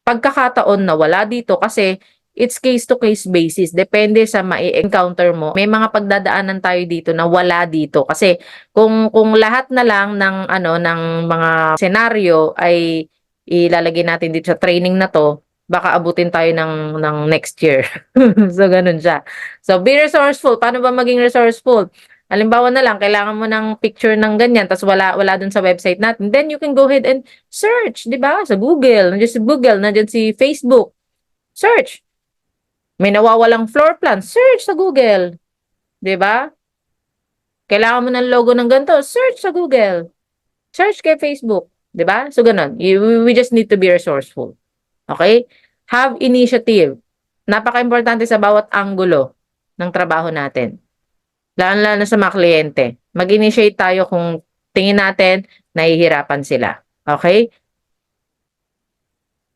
pagkakataon na wala dito kasi it's case to case basis. Depende sa mai-encounter mo. May mga pagdadaanan tayo dito na wala dito kasi kung lahat na lang ng ano ng mga senaryo ay ilalagay natin dito sa training na to, baka abutin tayo ng next year. So ganun siya. So be resourceful. Paano ba maging resourceful? Halimbawa na lang, kailangan mo ng picture ng ganyan, tapos wala dun sa website natin. Then you can go ahead and search, di ba? Sa Google, nandiyan si Google, nandiyan si Facebook. Search. May nawawalang floor plan, search sa Google. Di ba? Kailangan mo ng logo ng ganito, search sa Google. Search kay Facebook. Di ba? So ganun. We just need to be resourceful. Okay? Have initiative. Napaka-importante sa bawat anggulo ng trabaho natin. Lalo-lalo sa mga kliyente. Mag-initiate tayo kung tingin natin nahihirapan sila. Okay?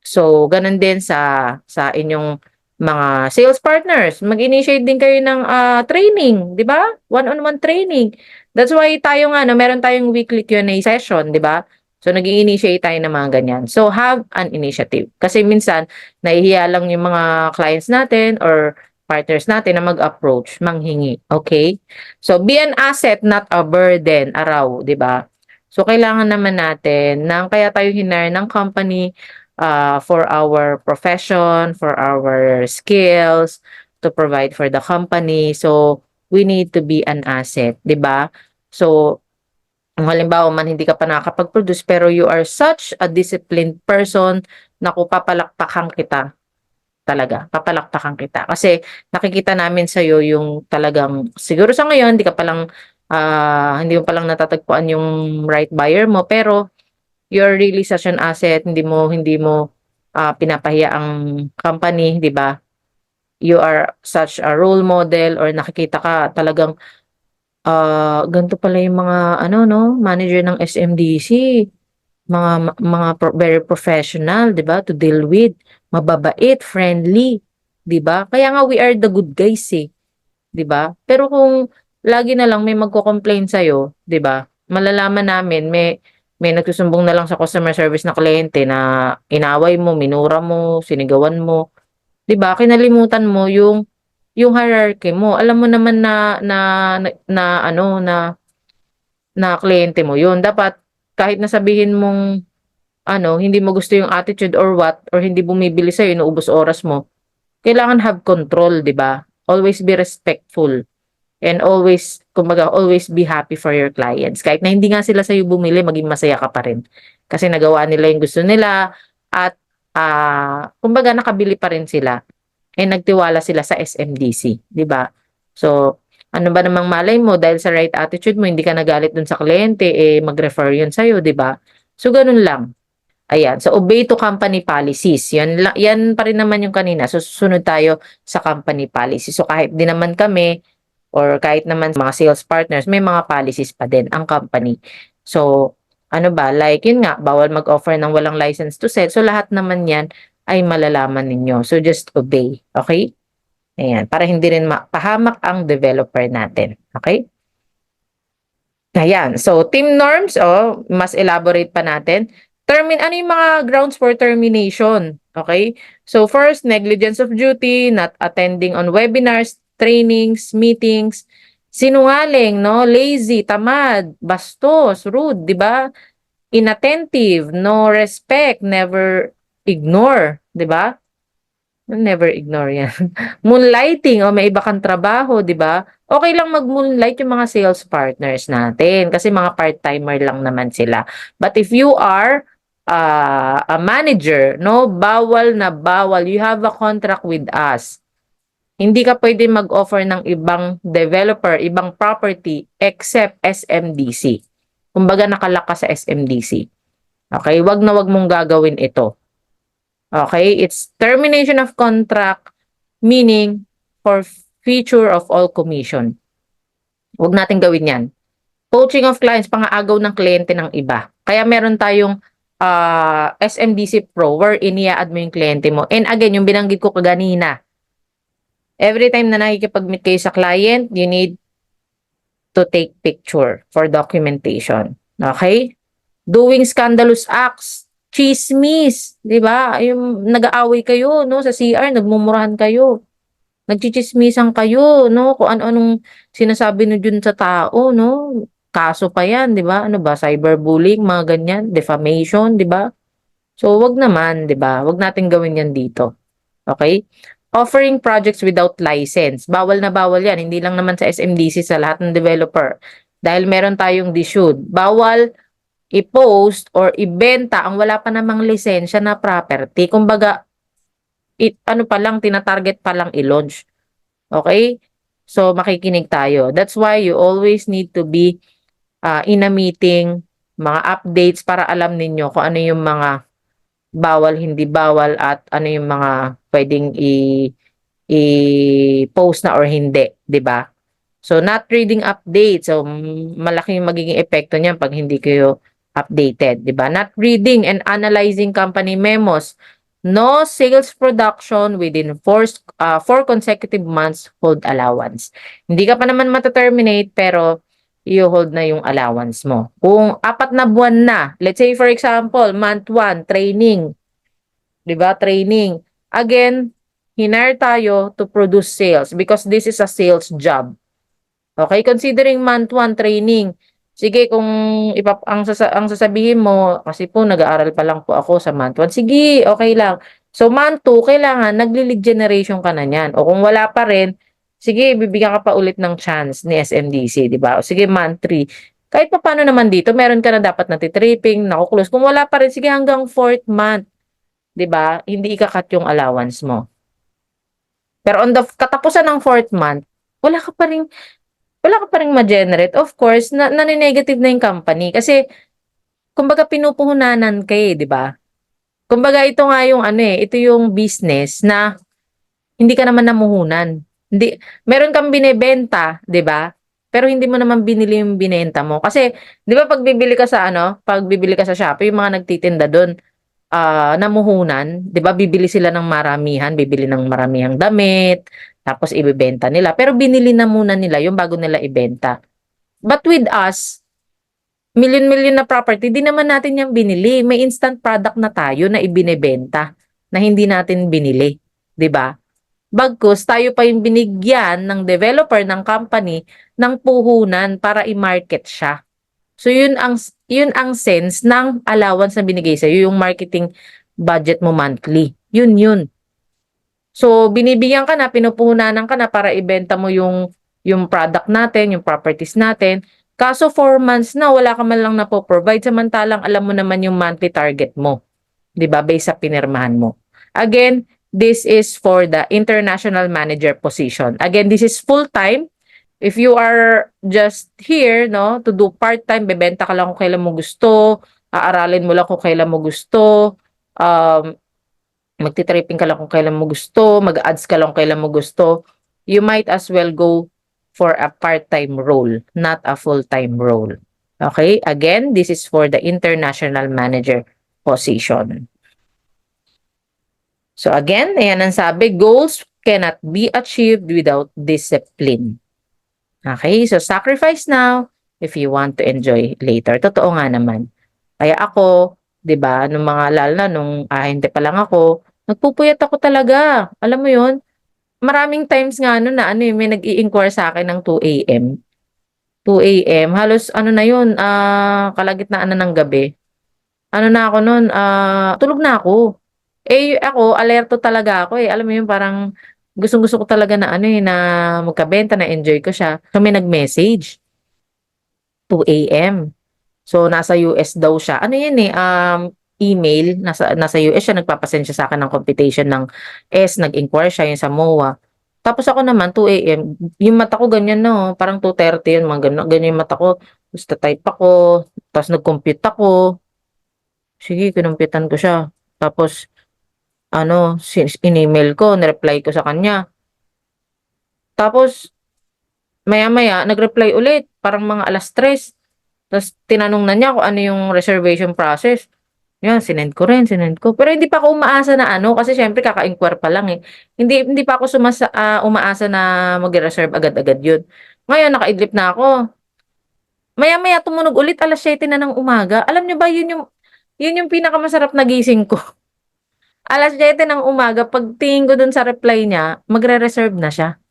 So, ganun din sa inyong mga sales partners. Mag-initiate din kayo ng training, 'di ba? One-on-one training. That's why tayo nga no, meron tayong weekly Q&A session, 'di ba? So, nag-initiate tayo ng mga ganyan. So, have an initiative. Kasi minsan, nahihiya lang yung mga clients natin or partners natin na mag-approach, manghingi. Okay? So, be an asset, not a burden, araw, 'di ba? So, kailangan naman natin nang kaya tayo hinire ng company for our profession, for our skills, to provide for the company. So, we need to be an asset, 'di ba? So, kung halimbawa man hindi ka pa nakakapag-produce pero you are such a disciplined person, naku, papalakpakan kita. Talaga, papalakpakan kita. Kasi nakikita namin sa iyo yung talagang siguro sa ngayon hindi mo pa lang natatagpuan yung right buyer mo pero you're really such an asset, hindi mo pinapahiya ang company, 'di ba? You are such a role model or nakikita ka talagang ganito pala yung mga ano no, manager ng SMDC, very professional, 'di ba? To deal with, mababait, friendly, 'di ba? Kaya nga we are the good guys eh. 'Di ba? Pero kung lagi na lang may magko-complain sa'yo, 'di ba? Malalaman namin may nagsusumbong na lang sa customer service na kliyente na inaway mo, minura mo, sinigawan mo, 'di ba? Kinalimutan mo yung hierarchy mo. Alam mo naman na ano na kliyente mo 'yun. Dapat kahit na sabihin mong ano, hindi mo gusto yung attitude or what or hindi bumibili sa'yo, inuubos oras mo, kailangan have control, 'di ba? Always be respectful. And always, kumbaga, always be happy for your clients. Kahit na hindi nga sila sa'yo bumili, maging masaya ka pa rin. Kasi nagawa nila yung gusto nila at kumbaga nakabili pa rin sila. And nagtiwala sila sa SMDC, 'di ba? So, ano ba namang malay mo dahil sa right attitude mo, hindi ka nagalit dun sa kliyente, mag-refer yun sa'yo, 'di ba? So, ganun lang. Ayan. So, obey to company policies. Yan pa rin naman yung kanina. So, susunod tayo sa company policy. So, kahit di naman kami or kahit naman mga sales partners, may mga policies pa din ang company. So, ano ba? Like, yun nga, bawal mag-offer ng walang license to sell. So, lahat naman yan ay malalaman ninyo. So, just obey. Okay? Ayan. Para hindi rin mapahamak ang developer natin. Okay? Ayan. So, team norms, mas elaborate pa natin. Ano yung mga grounds for termination? Okay? So first, negligence of duty, not attending on webinars, trainings, meetings, sinungaling, no? Lazy, tamad, bastos, rude, di ba? Inattentive, no respect, never ignore, di ba? Never ignore yan. Moonlighting, o may iba kang trabaho, di ba? Okay lang mag-moonlight yung mga sales partners natin kasi mga part-timer lang naman sila. But if you are a manager, no, bawal na bawal. You have a contract with us. Hindi ka pwede mag-offer ng ibang developer, ibang property except SMDC. Kumbaga nakalaka sa SMDC. Okay? Wag na wag mong gagawin ito. Okay? It's termination of contract, meaning for future of all commission. Huwag natin gawin yan. Poaching of clients, pangaagaw ng kliyente ng iba. Kaya meron tayong SMDC Pro wherein i-add mo yung kliyente mo. And again, yung binanggit ko kaganina, every time na nakikipag-meet kayo sa client, you need to take picture for documentation. Okay? Doing scandalous acts, chismis, 'di ba? Yung nag-aaway kayo, no, sa CR, nagmumurahan kayo. Nagchichismisan kayo, no, kung ano-anong sinasabi niyo dun sa tao, no? Kaso pa 'yan, 'di ba? Ano ba, cyberbullying, mga ganyan, defamation, 'di ba? So, wag naman, 'di ba? Wag nating gawin 'yan dito. Okay? Offering projects without license. Bawal na bawal 'yan, hindi lang naman sa SMDC, sa lahat ng developer. Dahil meron tayong DSUD. Bawal i-post or ibenta ang wala pa namang lisensya na property. Kumbaga, ano pa lang, tina-target pa lang i-launch. Okay? So, makikinig tayo. That's why you always need to be in a meeting, mga updates para alam ninyo kung ano yung mga bawal, hindi bawal at ano yung mga pwedeng i-post na or hindi, 'di ba? So, not reading updates. So, malaki yung magiging epekto niyan pag hindi kayo updated, di ba? Not reading and analyzing company memos. No sales production within 4 consecutive months hold allowance. Hindi ka pa naman mata-terminate pero you hold na yung allowance mo. Kung 4 na buwan na, let's say for example, month 1, training, di ba? Training. Again, hinire tayo to produce sales because this is a sales job. Okay, considering month 1 training. Sige, kung ang sasabihin mo, kasi po nag-aaral pa lang po ako sa month 1. Sige, okay lang. So month 2, kailangan nagli-lead generation ka na niyan. O kung wala pa rin, sige, bibigyan ka pa ulit ng chance ni SMDC, di ba? O sige, month 3. Kahit pa paano naman dito, meron ka na dapat natitripping, nakuklose. Kung wala pa rin, sige hanggang 4th month, di ba? Hindi ikakat yung allowance mo. Pero on the katapusan ng 4th month, wala ka pa rin ma-generate. Of course, nani-negative na yung company. Kasi, kumbaga pinupuhunanan ka eh, di ba? Kumbaga ito nga yung ano eh, ito yung business na hindi ka naman namuhunan. Hindi, meron kang binebenta, di ba? Pero hindi mo naman binili yung binenta mo. Kasi, di ba pagbibili ka sa Shopee, yung mga nagtitinda doon, namuhunan, 'di ba? Bibili sila ng maramihan, bibili ng maramihang damit, tapos ibebenta nila. Pero binili na muna nila yung bago nila ibenta. But with us, million-million na property, di naman natin yung binili. May instant product na tayo na ibinebenta na hindi natin binili, 'di ba? Bagkus tayo pa yung binigyan ng developer ng company ng puhunan para i-market siya. So yun ang sense ng allowance na binigay sa yung marketing budget mo monthly. Yun. So binibigyan ka na, pinupuhunanan ka na para ibenta mo yung product natin, yung properties natin. Kaso 4 months na wala ka man lang napo-provide samantalang alam mo naman yung monthly target mo, 'di ba? Based sa pinirmahan mo. Again, this is for the international manager position. Again, this is full-time. If you are just here, no, to do part-time, bebenta ka lang kung kailan mo gusto, aaralin mo lang kung kailan mo gusto, um, magti-tripping ka lang kung kailan mo gusto, mag-ads ka lang kung kailan mo gusto, you might as well go for a part-time role, not a full-time role. Okay? Again, this is for the international manager position. So again, ayan ang sabi, goals cannot be achieved without discipline. Okay, so sacrifice now if you want to enjoy later. Totoo nga naman. Kaya ako, 'di ba, nung mga lalo na nung ahente pa lang ako, Nagpupuyat ako talaga. Alam mo 'yun? Maraming times nga ano na ano, eh, may nag-i-inquire sa'kin ng 2 AM. 2 AM, halos ano na 'yun, kalagitnaan na ng gabi. Ano na ako nun, tulog na ako. Eh, ako alerto talaga ako, eh, alam mo 'yun, parang gustong-gusto ko talaga na ano, eh, na magkabenta, na-enjoy ko siya. So, may nag-message, 2 AM. So, nasa US daw siya. Ano 'yan, eh, email, nasa US siya, nagpapa-send siya sa'kin ng computation ng nag-inquire siya, yung sa MOA. Tapos ako naman 2 AM, yung mata ko ganyan na, oh, parang 2:30 yun, mga gano'n, ganyan yung mata ko. Tapos ta-type ako, tapos nag-compute ako. Sige, kinumputan ko siya. Tapos ano, in-email ko, ni-reply ko sa kanya. Tapos maya-maya nag-reply ulit, parang mga 3:00. Tapos tinanong na niya kung ano yung reservation process. Yan, sinend ko rin, sinend ko. Pero hindi pa ako umaasa na ano, kasi siyempre kaka-inquire pa lang, eh. Hindi pa ako umaasa na magre-reserve agad-agad yun. Ngayon nakaidlip na ako. Maya-maya tumunog ulit, 7:00 na ng umaga. Alam niyo ba yun yung pinakamasarap na gising ko. 7:00 ng umaga, pagtingin ko dun sa reply niya, magre-reserve na siya.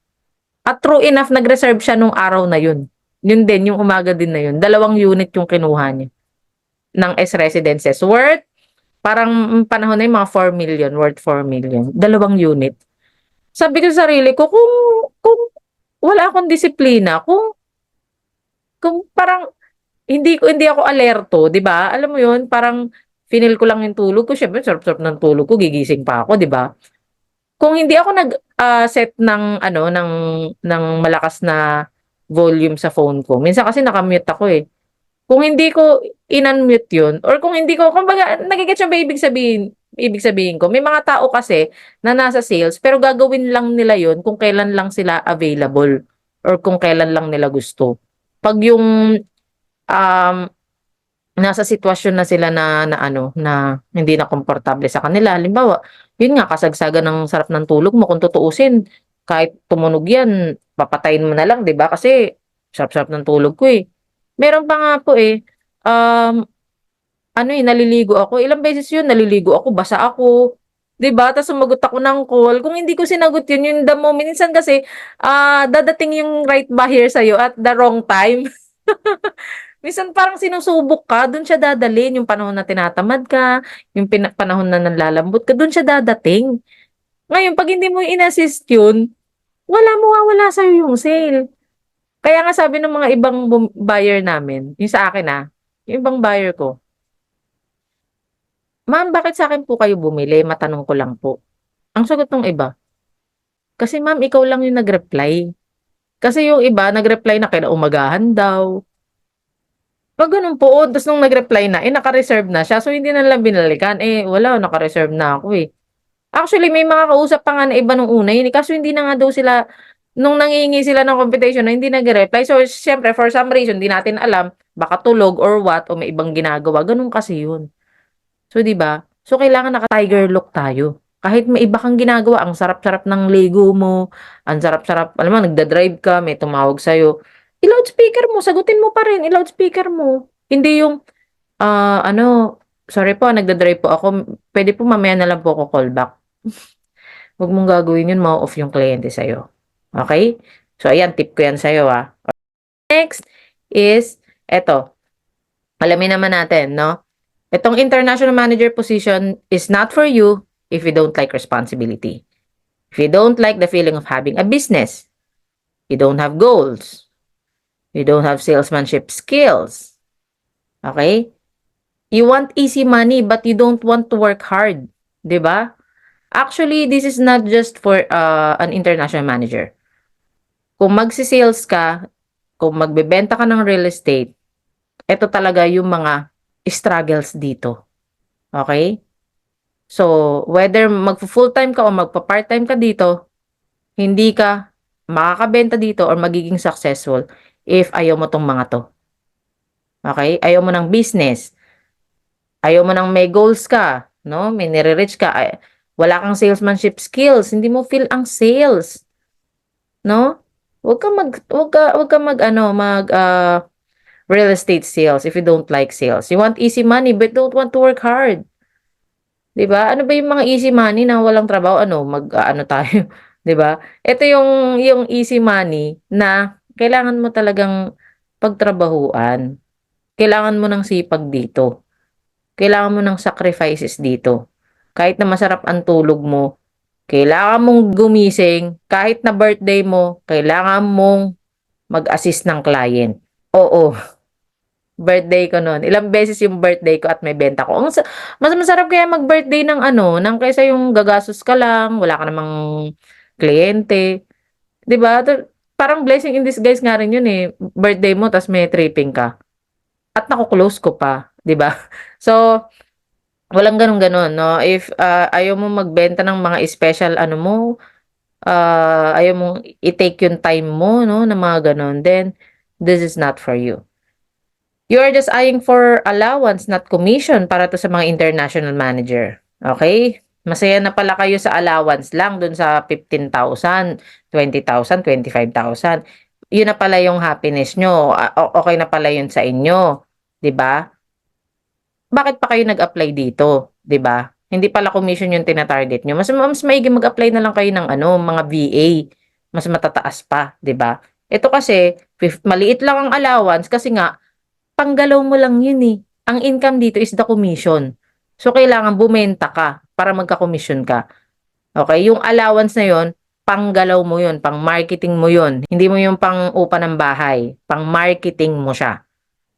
At true enough, nag-reserve siya nung araw na yun. Yun din, yung umaga din na yun. 2 unit yung kinuha niya ng S Residences worth, parang panahon na yung mga 4 million, worth 4 million. 2 unit. Sabi ko sa sarili ko, kung wala akong disiplina, kung parang hindi ako alerto, 'di ba? Alam mo 'yun, parang finil ko lang yung tulog ko, siyempre sarap-sarap ng tulog ko, gigising pa ako, 'di ba? Kung hindi ako set ng ano, ng malakas na volume sa phone ko, minsan kasi naka-mute ako, eh. Kung hindi ko in-unmute 'yun, or kung hindi ko, kumbaga nage-gets mo ba ibig sabihin ko? May mga tao kasi na nasa sales pero gagawin lang nila 'yun kung kailan lang sila available or kung kailan lang nila gusto. 'Pag yung, um nasa sitwasyon na sila na ano, na hindi na komportable sa kanila. Halimbawa, yun nga, kasagsagan ng sarap ng tulog mo, kung tutuusin, kahit tumunog yan, papatayin mo na lang, 'di ba? Kasi sarap-sarap ng tulog ko, eh. Meron pa nga po, eh, um, ano, eh, naliligo ako. Ilang beses yun, naliligo ako, basa ako, 'di ba? Tapos sumagot ako ng call. Kung hindi ko sinagot yun, yung the moment, minsan kasi, dadating yung right buyer sa'yo at the wrong time. Minsan parang sinusubok ka, dun siya dadalhin, yung panahon na tinatamad ka, yung panahon na nanlalambot ka, dun siya dadating. Ngayon 'pag hindi mo in-assist yun, mawawala sa'yo yung sale. Kaya nga sabi ng mga ibang buyer namin, yung sa akin, yung ibang buyer ko, "Ma'am, bakit sa'kin po kayo bumili? Matanong ko lang po." Ang sagot nung iba, "Kasi ma'am, ikaw lang yung nag-reply." Kasi yung iba nag-reply na kinaumagahan daw. 'Pag gano'n po, ta's nung nag-reply na, naka-reserve na siya, so hindi na nila binalikan. Eh, wala, naka-reserve na ako, eh. Actually may mga kausap pa nga na iba nung una yun, eh, kaso hindi na nga daw sila, nung nanghihingi sila ng computation na hindi nagre-reply. So siyempre for some reason di natin alam, baka tulog or what o may ibang ginagawa, gano'n kasi yun. So 'di ba? So kailangan naka-tiger look tayo. Kahit may iba kang ginagawa, ang sarap-sarap ng ligo mo, ang sarap-sarap, alam mo nagda-drive ka, may tumawag sa'yo, i-loudspeaker mo, sagutin mo pa rin, i-loudspeaker mo. Hindi yung, ano, "Sorry po, nagda-drive po ako, puwede po mamaya na lang po ako call back." Wag mong gagawin yun, ma-o-off yung kliyente sa'yo, okey? So ayan, tip ko yan sa'yo, Next is eto, alamin naman natin 'no, itong international manager position is not for you if you don't like responsibility, if you don't like the feeling of having a business, you don't have goals, you don't have salesmanship skills, okay? You want easy money but you don't want to work hard, 'di ba? Actually, this is not just for an international manager. Kung magse-sales ka, kung magbebenta ka ng real estate, eto talaga yung mga struggles dito, okay? So, whether magfu-full-time ka o magpa-part-time ka dito, hindi ka makakabenta dito or magiging successful if ayaw mo 'tong mga 'to, okay? Ayaw mo ng business, ayaw mo ng may goals ka, 'no, may nire-reach ka, wala kang salesmanship skills, hindi mo feel ang sales, 'no? Wag ka mag-ano, real estate sales if you don't like sales. You want easy money but don't want to work hard. 'Di ba? Ano ba yung mga easy money na walang trabaho, ano mag-aano tayo, 'di ba? Ito yung easy money na kailangan mo talagang pagtrabahuan. Kailangan mo ng sipag dito. Kailangan mo ng sacrifices dito. Kahit na masarap ang tulog mo, kailangan mong gumising, kahit na birthday mo, kailangan mong mag-assist ng client. Oo, birthday ko nun. Ilang beses yung birthday ko at may benta ko. Mas masarap kaya mag-birthday ng ano, ng kaysa yung gagastos ka lang, wala ka namang kliyente. 'Di ba? Parang blessing in disguise nga rin yun eh. Birthday mo, tas may tripping ka. At naku-close ko pa, 'di ba? So, walang gano'n-gano'n 'no. If, ayaw mo magbenta ng mga special ano mo, ayaw mong i-take yung time mo 'no, na mga gano'n, then this is not for you. You are just eyeing for allowance, not commission para to sa mga international manager. Okay? Masaya na pala kayo sa allowance lang dun sa 15,000, 20,000, 25,000. Yun na pala yung happiness nyo. Okay na pala yun sa inyo. 'Di ba? Bakit pa kayo nag-apply dito, 'di ba? Hindi pala commission yung tina-target niyo. Mas maigi mag-apply na lang kayo ng ano, mga VA. Mas matataas pa, 'di ba? Ito kasi maliit lang ang allowance kasi nga panggalaw mo lang yun eh. Ang income dito is the commission. So kailangan bumenta ka para magka-commission ka. Okay? Yung allowance na yun, panggalaw mo yun, pang marketing mo yun. Hindi mo yung pang upa ng bahay, pang marketing mo siya.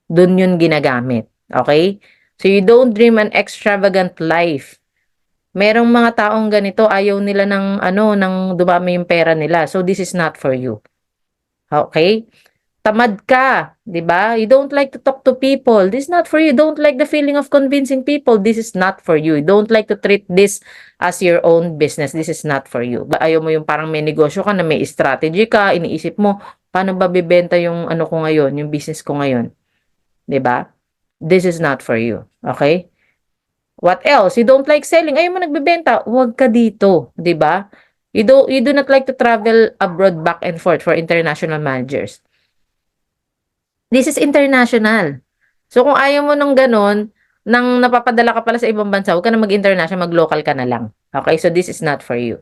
Dun yun ginagamit. Okay? So you don't dream an extravagant life. Merong mga taong ganito, ayaw nila ng ano, ng dumami yung pera nila. So this is not for you. Okay? Tamad ka, 'di ba? You don't like to talk to people. This is not for you. You don't like the feeling of convincing people. This is not for you. You don't like to treat this as your own business. This is not for you. Ayaw mo yung parang may negosyo ka na may strategy ka, iniisip mo, paano ba bibenta yung ano ko ngayon, yung business ko ngayon, 'di ba? This is not for you. Okay? What else? You don't like selling. Ayaw mo nagbebenta. Huwag ka dito, 'di ba? You do not like to travel abroad back and forth for international managers. This is international. So kung ayaw mo ng gano'n, nang napapadala ka pala sa ibang bansa, huwag ka na mag-international, mag-local ka na lang. Okay? So this is not for you.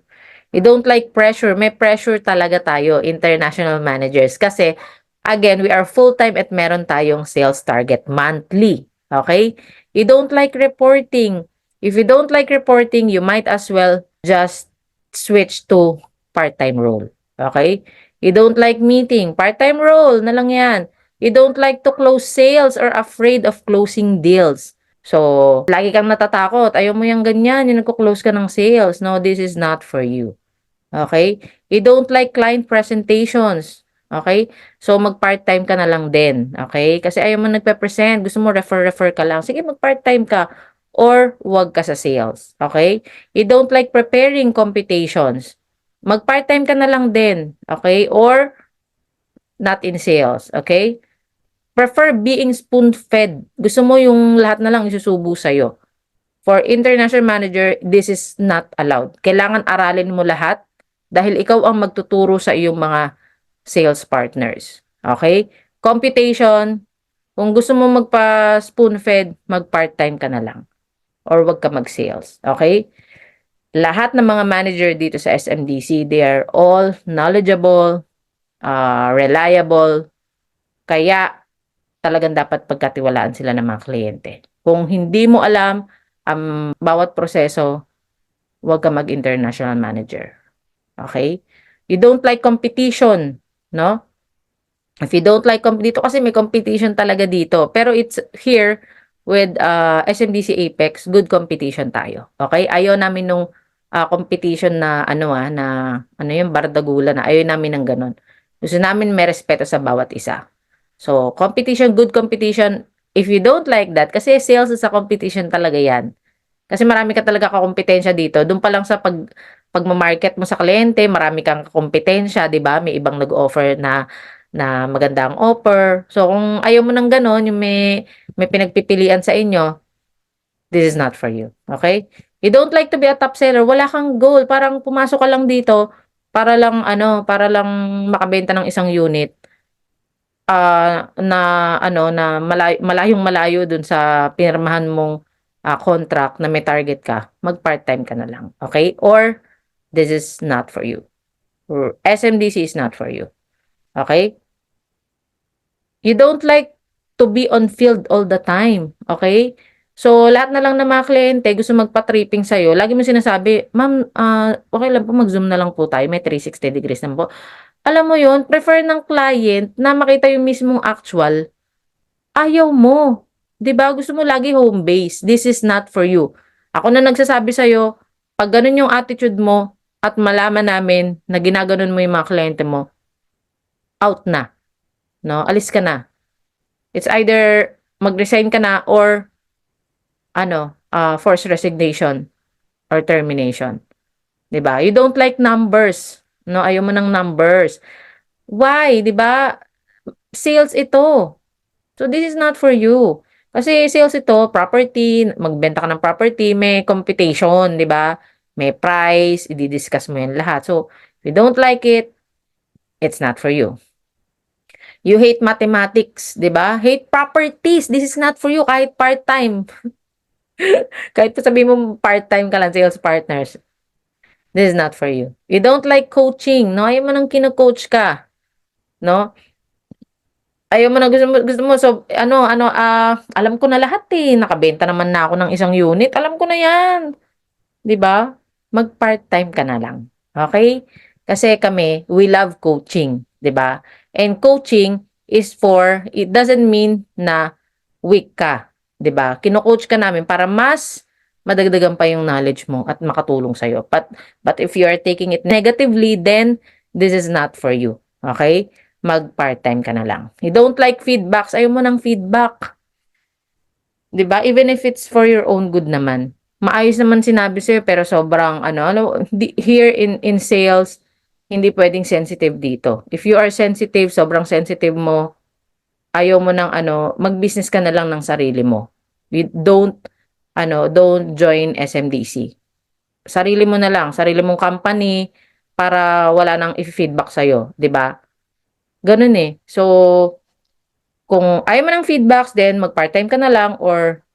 You don't like pressure. May pressure talaga tayo, international managers. Kasi, again, we are full-time at meron tayong sales target monthly. Okay? You don't like reporting. If you don't like reporting, you might as well just switch to part-time role. Okay? You don't like meeting. Part-time role na lang yan. You don't like to close sales or afraid of closing deals. So, lagi kang natatakot. Ayaw mo yung ganyan, yung nagko-close ka ng sales. No, this is not for you. Okay? You don't like client presentations. Okay? So, mag-part-time ka na lang din. Okay? Kasi ayaw mo nagpe-present. Gusto mo refer ka lang. Sige, mag-part-time ka. Or, wag ka sa sales. Okay? You don't like preparing computations. Mag-part-time ka na lang din. Okay? Or, not in sales. Okay? Prefer being spoon-fed. Gusto mo yung lahat na lang isusubo sa'yo. For international manager, this is not allowed. Kailangan aralin mo lahat dahil ikaw ang magtuturo sa iyong mga sales partners. Okay? Computation, kung gusto mo magpa-spoon-fed, mag-part-time ka na lang. Or wag ka mag-sales. Okay? Lahat ng mga manager dito sa SMDC, they are all knowledgeable, reliable. Kaya, talagang dapat pagkatiwalaan sila ng mga kliyente. Kung hindi mo alam ang bawat proseso, huwag ka mag-international manager. Okay? You don't like competition, no? If you don't like dito kasi may competition talaga dito. Pero it's here with SMDC Apex, good competition tayo. Okay? Ayaw namin nung competition na na ano yung bardagula na. Ayaw namin ng ganun. Gusto namin may respeto sa bawat isa. So, competition, good competition. If you don't like that, kasi sales is a competition talaga yan. Kasi marami ka talaga kakompetensya dito. Doon pa lang sa pagma-market mo sa kliyente, marami kang kompetensya, 'di ba? May ibang nag-offer na magandang offer. So kung ayaw mo ng gano'n, yung may pinagpipilian sa inyo, this is not for you. Okay? You don't like to be a top seller. Wala kang goal. Parang pumasok ka lang dito para lang makabenta ng isang unit. Na malayong malayo dun sa pinirmahan mong contract na may target ka, mag-part-time ka na lang. Okay? Or this is not for you. Or SMDC is not for you. Okay? You don't like to be on field all the time. Okay? So, lahat na lang ng mga kliyente gusto magpa-tripping sa'yo. Lagi mo sinasabi, ma'am, okay lang po, mag-zoom na lang po tayo. May 360 degrees naman po. Alam mo yon, prefer ng client na makita yung mismong actual. Ayaw mo. 'Di ba? Gusto mo lagi home base. This is not for you. Ako na nagsasabi sa'yo, pag ganun yung attitude mo at malaman namin na ginaganon mo yung mga kliyente mo, out na. No? Alis ka na. It's either mag-resign ka na or forced resignation or termination. 'Di ba? You don't like numbers. No, ayaw mo ng numbers. Why? 'Di ba? Sales ito. So this is not for you. Kasi sales ito, property, magbenta ka ng property, may computation, 'di ba? May price, i-discuss mo 'yan lahat. So, if you don't like it, it's not for you. You hate mathematics, 'di ba? Hate properties, this is not for you kahit part-time. Kahit pa sabihin mo part-time ka lang, sales partners, this is not for you. You don't like coaching, no? Ayaw mo nang kino-coach ka, no? Ayaw mo na, gusto mo, so, alam ko na lahat eh. Nakabenta naman na ako ng isang unit. Alam ko na yan. 'Di ba? Mag-part-time ka na lang. Okay? Kasi kami, we love coaching. 'Di ba? And coaching is it doesn't mean na weak ka. 'Di ba? Kino-coach ka namin para mas madagdagan pa yung knowledge mo at makatulong sa'yo. But if you are taking it negatively, then this is not for you. Okay? Mag-part-time ka na lang. You don't like feedbacks, ayaw mo ng feedback. 'Di ba? Even if it's for your own good naman. Maayos naman sinabi sa'yo pero sobrang here in sales, hindi pwedeng sensitive dito. If you are sensitive, sobrang sensitive mo, ayaw mo ng mag-business ka na lang ng sarili mo. Don't join SMDC. Sarili mo na lang, sarili mong company para wala nang i-feedback sa'yo, 'di ba? Ganun eh. So, kung ayaw mo ng feedbacks, then mag-part-time ka na lang or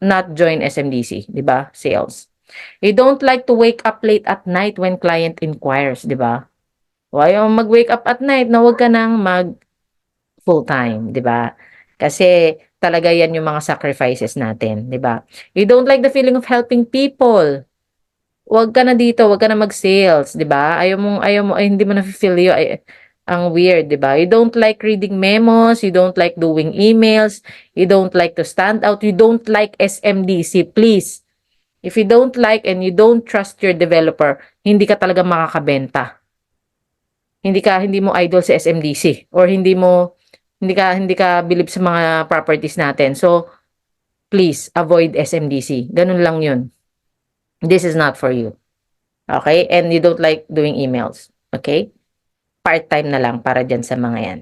not join SMDC, 'di ba? Sales. You don't like to wake up late at night when client inquires, 'di ba? O ayaw mag-wake up at night na wag ka nang mag full-time, 'di ba? Kasi talaga 'yan yung mga sacrifices natin, 'di ba? You don't like the feeling of helping people. Wag ka na dito, wag ka na mag-sales, 'di ba? Ayaw mo, ay, hindi mo na feel you, ay, ang weird, 'di ba? You don't like reading memos, you don't like doing emails, you don't like to stand out, you don't like SMDC, please. If you don't like and you don't trust your developer, hindi ka talaga makakabenta. Hindi mo idol sa SMDC or hindi ka believe sa mga properties natin. So, please avoid SMDC. Ganun lang 'yun. This is not for you. Okay? And you don't like doing emails. Okay? Part-time na lang para dyan sa mga yan.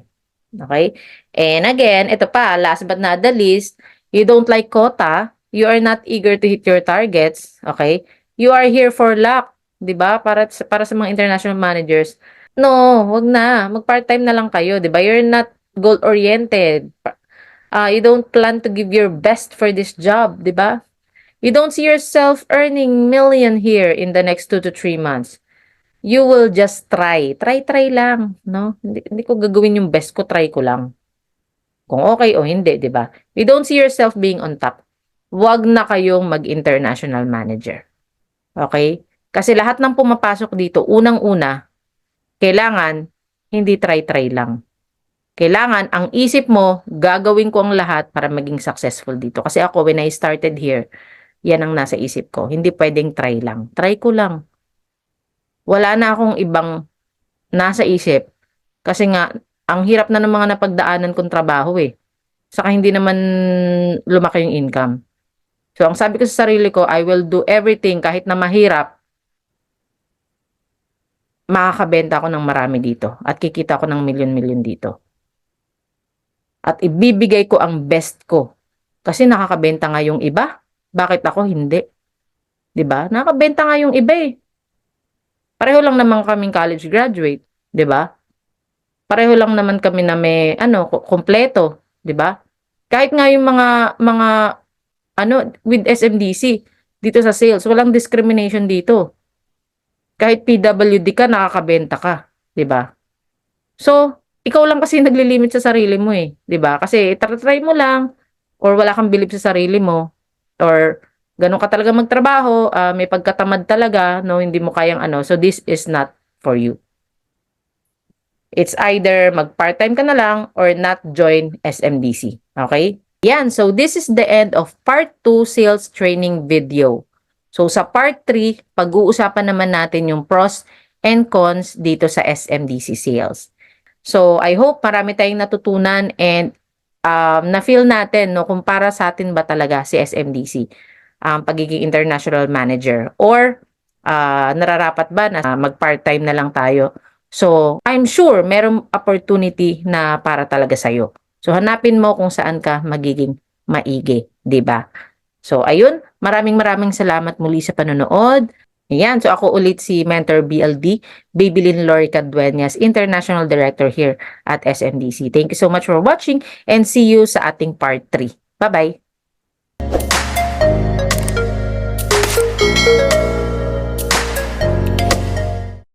Okay? And again, ito pa, last but not the least, you don't like quota, you are not eager to hit your targets, okay? You are here for luck, 'di ba? Para sa mga international managers. No, wag na. Mag-part-time na lang kayo, 'di ba? You're not goal-oriented. You don't plan to give your best for this job, 'di ba? You don't see yourself earning million here in the next 2 to 3 months. You will just try. Try lang, no? Hindi ko gagawin yung best ko, try ko lang. Kung okay o hindi, 'di ba? You don't see yourself being on top. Wag na kayong mag-international manager. Okay? Kasi lahat ng pumapasok dito, unang-una, kailangan hindi try lang. Kailangan ang isip mo, gagawin ko ang lahat para maging successful dito. Kasi ako, when I started here, yan ang nasa isip ko. Hindi pwedeng try lang. Try ko lang. Wala na akong ibang nasa isip. Kasi nga, ang hirap na ng mga napagdaanan kong trabaho eh. Saka hindi naman lumaki yung income. So, ang sabi ko sa sarili ko, I will do everything kahit na mahirap, makakabenta ako ng marami dito at kikita ako ng milyon-milyon dito. At ibibigay ko ang best ko. Kasi nakakabenta nga yung iba. Bakit ako hindi? 'Di ba? Nakakabenta nga yung iba eh. Pareho lang naman kaming college graduate, 'di ba? Pareho lang naman kami na may kumpleto, 'di ba? Kahit nga yung mga with SMDC, dito sa sales, walang discrimination dito. Kahit PWD ka, nakakabenta ka, 'di ba? So, ikaw lang kasi naglilimit sa sarili mo eh, 'di ba? Kasi try mo lang or wala kang bilib sa sarili mo or ganun ka talaga magtrabaho, may pagkatamad talaga, no, hindi mo kayang so this is not for you. It's either mag-part-time ka na lang or not join SMDC. Okay? Yan. So, this is the end of part 2 sales training video. So, sa part 3, pag-uusapan naman natin yung pros and cons dito sa SMDC sales. So, I hope marami tayong natutunan and na-feel natin no, kung para sa atin ba talaga si SMDC, pagiging international manager or nararapat ba na mag-part-time na lang tayo. So, I'm sure merong opportunity na para talaga sa'yo. So, hanapin mo kung saan ka magiging maigi, 'di ba? So, ayun, maraming salamat muli sa panonood. Ayan, so ako ulit si Mentor BLD, Babylin Lorica Dueñas, International Director here at SMDC. Thank you so much for watching and see you sa ating part 3. Bye-bye!